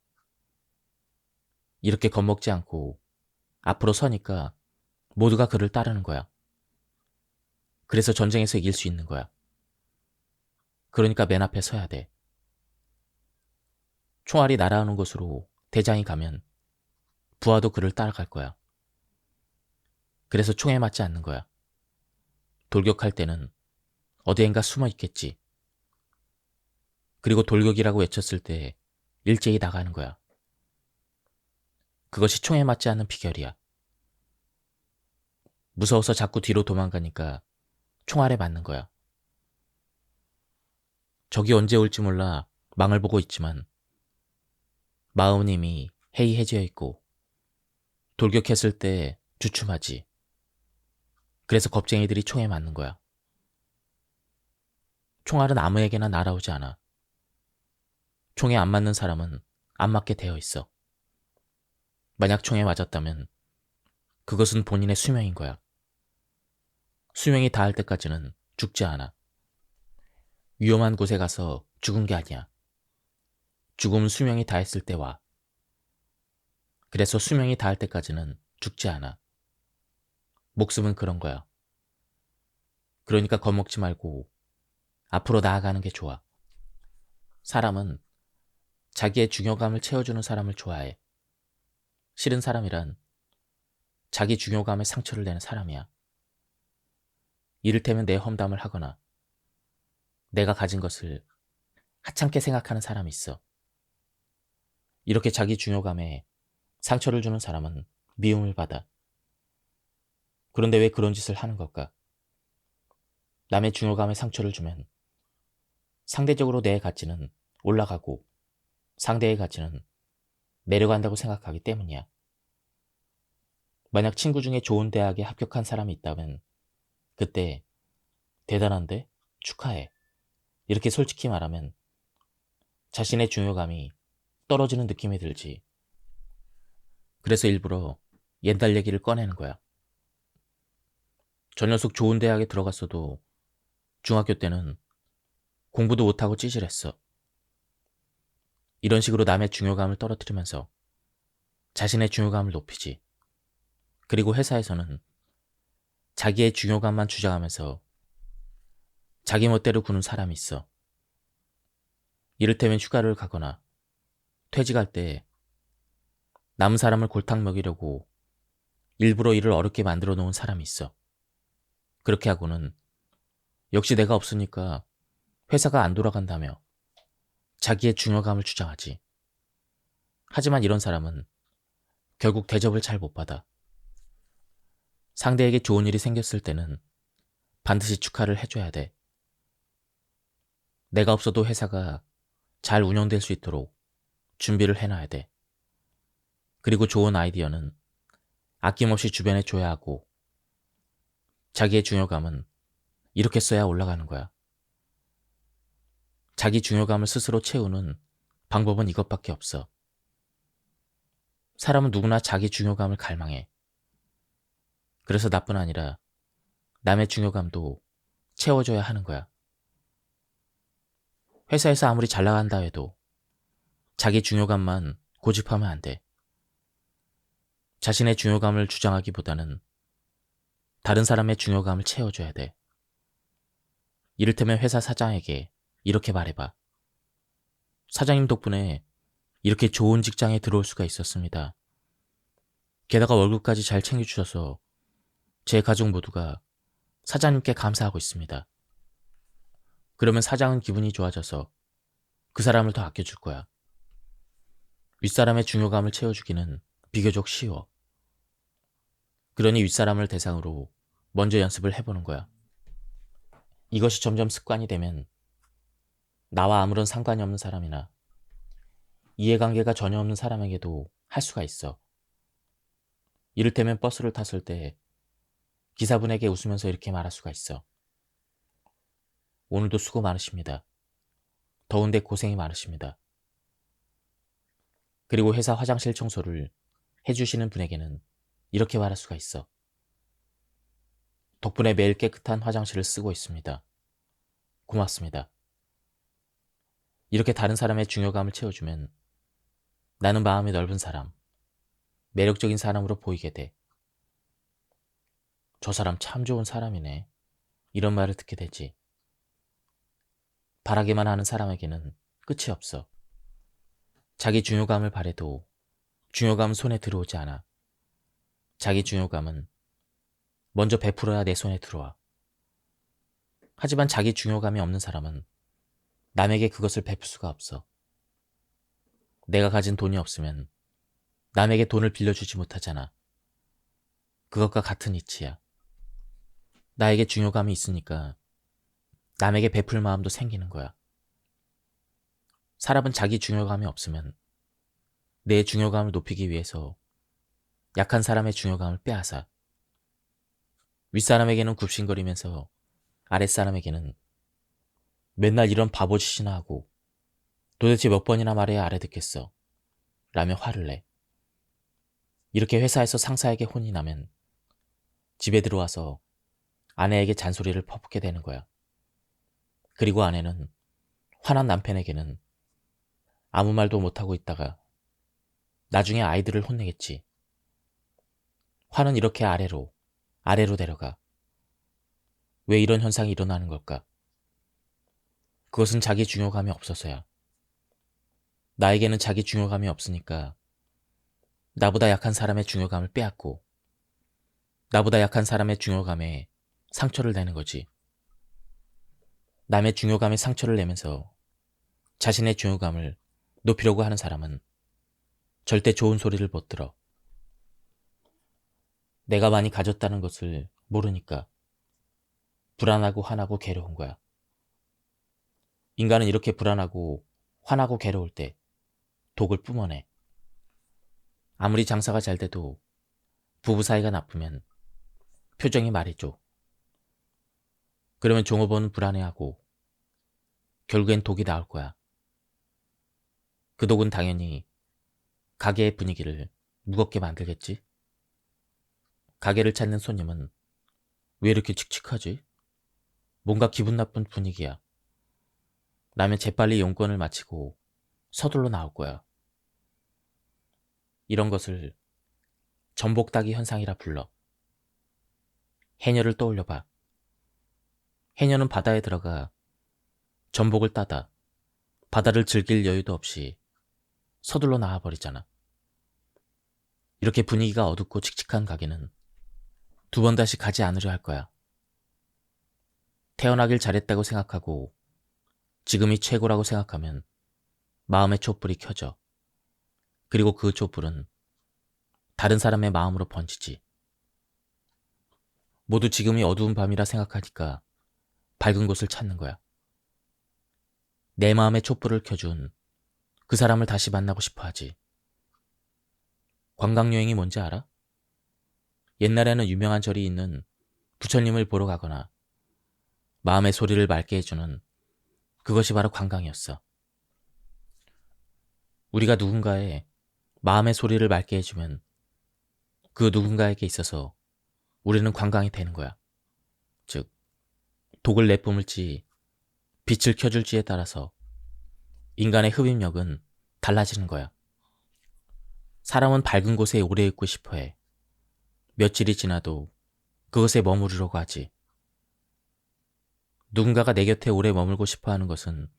이렇게 겁먹지 않고 앞으로 서니까 모두가 그를 따르는 거야. 그래서 전쟁에서 이길 수 있는 거야. 그러니까 맨 앞에 서야 돼. 총알이 날아오는 곳으로 대장이 가면 부하도 그를 따라갈 거야. 그래서 총에 맞지 않는 거야. 돌격할 때는 어디엔가 숨어 있겠지. 그리고 돌격이라고 외쳤을 때 일제히 나가는 거야. 그것이 총에 맞지 않는 비결이야. 무서워서 자꾸 뒤로 도망가니까 총알에 맞는 거야. 적이 언제 올지 몰라 망을 보고 있지만 마음은 이미 해이해져 있고 돌격했을 때 주춤하지. 그래서 겁쟁이들이 총에 맞는 거야. 총알은 아무에게나 날아오지 않아. 총에 안 맞는 사람은 안 맞게 되어 있어. 만약 총에 맞았다면 그것은 본인의 수명인 거야. 수명이 닿을 때까지는 죽지 않아. 위험한 곳에 가서 죽은 게 아니야. 죽음은 수명이 닿았을 때 와. 그래서 수명이 닿을 때까지는 죽지 않아. 목숨은 그런 거야. 그러니까 겁먹지 말고 앞으로 나아가는 게 좋아. 사람은 자기의 중요감을 채워주는 사람을 좋아해. 싫은 사람이란 자기 중요감에 상처를 내는 사람이야. 이를테면 내 험담을 하거나 내가 가진 것을 하찮게 생각하는 사람이 있어. 이렇게 자기 중요감에 상처를 주는 사람은 미움을 받아. 그런데 왜 그런 짓을 하는 걸까? 남의 중요감에 상처를 주면 상대적으로 내 가치는 올라가고 상대의 가치는 내려간다고 생각하기 때문이야. 만약 친구 중에 좋은 대학에 합격한 사람이 있다면 그때 대단한데? 축하해. 이렇게 솔직히 말하면 자신의 중요감이 떨어지는 느낌이 들지. 그래서 일부러 옛날 얘기를 꺼내는 거야. 저 녀석 좋은 대학에 들어갔어도 중학교 때는 공부도 못하고 찌질했어. 이런 식으로 남의 중요감을 떨어뜨리면서 자신의 중요감을 높이지. 그리고 회사에서는 자기의 중요감만 주장하면서 자기 멋대로 구는 사람이 있어. 이를테면 휴가를 가거나 퇴직할 때 남은 사람을 골탕 먹이려고 일부러 일을 어렵게 만들어 놓은 사람이 있어. 그렇게 하고는 역시 내가 없으니까 회사가 안 돌아간다며 자기의 중요감을 주장하지. 하지만 이런 사람은 결국 대접을 잘 못 받아. 상대에게 좋은 일이 생겼을 때는 반드시 축하를 해줘야 돼. 내가 없어도 회사가 잘 운영될 수 있도록 준비를 해놔야 돼. 그리고 좋은 아이디어는 아낌없이 주변에 줘야 하고 자기의 중요감은 이렇게 써야 올라가는 거야. 자기 중요감을 스스로 채우는 방법은 이것밖에 없어. 사람은 누구나 자기 중요감을 갈망해. 그래서 나뿐 아니라 남의 중요감도 채워줘야 하는 거야. 회사에서 아무리 잘 나간다 해도 자기 중요감만 고집하면 안 돼. 자신의 중요감을 주장하기보다는 다른 사람의 중요감을 채워줘야 돼. 이를테면 회사 사장에게 이렇게 말해봐. 사장님 덕분에 이렇게 좋은 직장에 들어올 수가 있었습니다. 게다가 월급까지 잘 챙겨주셔서 제 가족 모두가 사장님께 감사하고 있습니다. 그러면 사장은 기분이 좋아져서 그 사람을 더 아껴줄 거야. 윗사람의 중요감을 채워주기는 비교적 쉬워. 그러니 윗사람을 대상으로 먼저 연습을 해보는 거야. 이것이 점점 습관이 되면 나와 아무런 상관이 없는 사람이나 이해관계가 전혀 없는 사람에게도 할 수가 있어. 이를테면 버스를 탔을 때 기사분에게 웃으면서 이렇게 말할 수가 있어. 오늘도 수고 많으십니다. 더운데 고생이 많으십니다. 그리고 회사 화장실 청소를 해주시는 분에게는 이렇게 말할 수가 있어. 덕분에 매일 깨끗한 화장실을 쓰고 있습니다. 고맙습니다. 이렇게 다른 사람의 중요감을 채워주면 나는 마음이 넓은 사람, 매력적인 사람으로 보이게 돼. 저 사람 참 좋은 사람이네. 이런 말을 듣게 되지. 바라기만 하는 사람에게는 끝이 없어. 자기 중요감을 바래도 중요감은 손에 들어오지 않아. 자기 중요감은 먼저 베풀어야 내 손에 들어와. 하지만 자기 중요감이 없는 사람은 남에게 그것을 베풀 수가 없어. 내가 가진 돈이 없으면 남에게 돈을 빌려주지 못하잖아. 그것과 같은 이치야. 나에게 중요감이 있으니까 남에게 베풀 마음도 생기는 거야. 사람은 자기 중요감이 없으면 내 중요감을 높이기 위해서 약한 사람의 중요감을 빼앗아. 윗사람에게는 굽신거리면서 아랫사람에게는 맨날 이런 바보짓이나 하고 도대체 몇 번이나 말해야 알아듣겠어 라며 화를 내. 이렇게 회사에서 상사에게 혼이 나면 집에 들어와서 아내에게 잔소리를 퍼붓게 되는 거야. 그리고 아내는 화난 남편에게는 아무 말도 못하고 있다가 나중에 아이들을 혼내겠지. 화는 이렇게 아래로 데려가. 왜 이런 현상이 일어나는 걸까? 그것은 자기 중요감이 없어서야. 나에게는 자기 중요감이 없으니까 나보다 약한 사람의 중요감을 빼앗고 나보다 약한 사람의 중요감에 상처를 내는 거지. 남의 중요감에 상처를 내면서 자신의 중요감을 높이려고 하는 사람은 절대 좋은 소리를 못 들어. 내가 많이 가졌다는 것을 모르니까 불안하고 화나고 괴로운 거야. 인간은 이렇게 불안하고 화나고 괴로울 때 독을 뿜어내. 아무리 장사가 잘 돼도 부부 사이가 나쁘면 표정이 말해줘. 그러면 종업원은 불안해하고 결국엔 독이 나올 거야. 그 독은 당연히 가게의 분위기를 무겁게 만들겠지. 가게를 찾는 손님은 왜 이렇게 칙칙하지? 뭔가 기분 나쁜 분위기야. 라면 재빨리 용건을 마치고 서둘러 나올 거야. 이런 것을 전복 따기 현상이라 불러. 해녀를 떠올려봐. 해녀는 바다에 들어가 전복을 따다 바다를 즐길 여유도 없이 서둘러 나와버리잖아. 이렇게 분위기가 어둡고 칙칙한 가게는 두 번 다시 가지 않으려 할 거야. 태어나길 잘했다고 생각하고 지금이 최고라고 생각하면 마음의 촛불이 켜져. 그리고 그 촛불은 다른 사람의 마음으로 번지지. 모두 지금이 어두운 밤이라 생각하니까 밝은 곳을 찾는 거야. 내 마음의 촛불을 켜준 그 사람을 다시 만나고 싶어 하지. 관광여행이 뭔지 알아? 옛날에는 유명한 절이 있는 부처님을 보러 가거나 마음의 소리를 맑게 해주는 그것이 바로 관광이었어. 우리가 누군가의 마음의 소리를 맑게 해주면 그 누군가에게 있어서 우리는 관광이 되는 거야. 즉, 독을 내뿜을지 빛을 켜줄지에 따라서 인간의 흡입력은 달라지는 거야. 사람은 밝은 곳에 오래 있고 싶어 해. 며칠이 지나도 그것에 머무르려고 하지. 누군가가 내 곁에 오래 머물고 싶어 하는 것은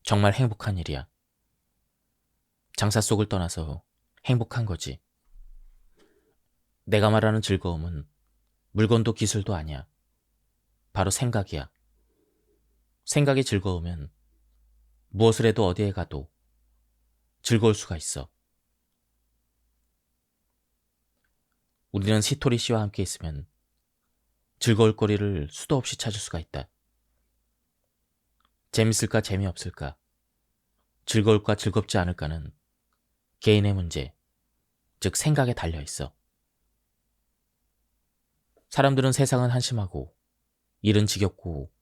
정말 행복한 일이야. 장사 속을 떠나서 행복한 거지. 내가 말하는 즐거움은 물건도 기술도 아니야. 바로 생각이야. 생각이 즐거우면 무엇을 해도 어디에 가도 즐거울 수가 있어. 우리는 시토리 씨와 함께 있으면 즐거울 거리를 수도 없이 찾을 수가 있다. 재밌을까 재미없을까, 즐거울까 즐겁지 않을까는 개인의 문제, 즉 생각에 달려 있어. 사람들은 세상은 한심하고 일은 지겹고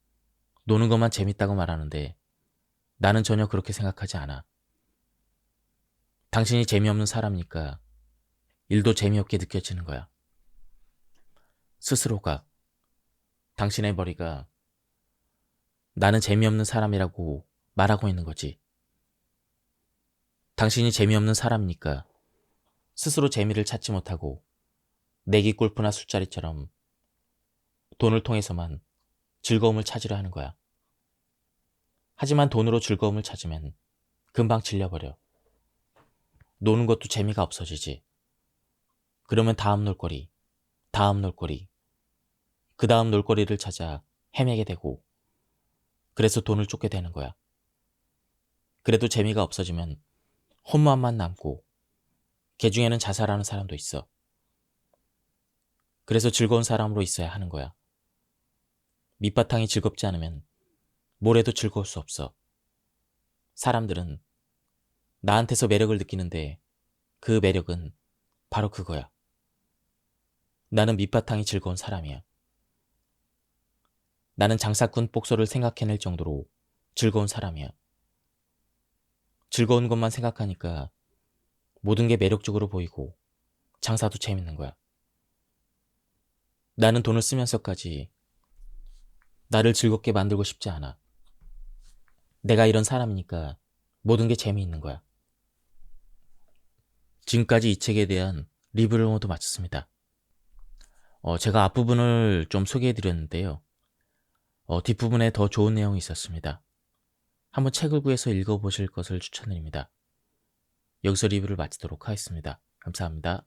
노는 것만 재밌다고 말하는데 나는 전혀 그렇게 생각하지 않아. 당신이 재미없는 사람이니까 일도 재미없게 느껴지는 거야. 스스로가 당신의 머리가 나는 재미없는 사람이라고 말하고 있는 거지. 당신이 재미없는 사람이니까 스스로 재미를 찾지 못하고 내기 골프나 술자리처럼 돈을 통해서만 즐거움을 찾으려 하는 거야. 하지만 돈으로 즐거움을 찾으면 금방 질려버려. 노는 것도 재미가 없어지지. 그러면 다음 놀거리, 다음 놀거리, 그 다음 놀거리를 찾아 헤매게 되고 그래서 돈을 쫓게 되는 거야. 그래도 재미가 없어지면 헛마음만 남고 개 중에는 자살하는 사람도 있어. 그래서 즐거운 사람으로 있어야 하는 거야. 밑바탕이 즐겁지 않으면 뭘 해도 즐거울 수 없어. 사람들은 나한테서 매력을 느끼는데 그 매력은 바로 그거야. 나는 밑바탕이 즐거운 사람이야. 나는 장사꾼 복소를 생각해낼 정도로 즐거운 사람이야. 즐거운 것만 생각하니까 모든 게 매력적으로 보이고 장사도 재밌는 거야. 나는 돈을 쓰면서까지 나를 즐겁게 만들고 싶지 않아. 내가 이런 사람이니까 모든 게 재미있는 거야. 지금까지 이 책에 대한 리뷰를 모두 마쳤습니다. 제가 앞부분을 좀 소개해드렸는데요. 뒷부분에 더 좋은 내용이 있었습니다. 한번 책을 구해서 읽어보실 것을 추천드립니다. 여기서 리뷰를 마치도록 하겠습니다. 감사합니다.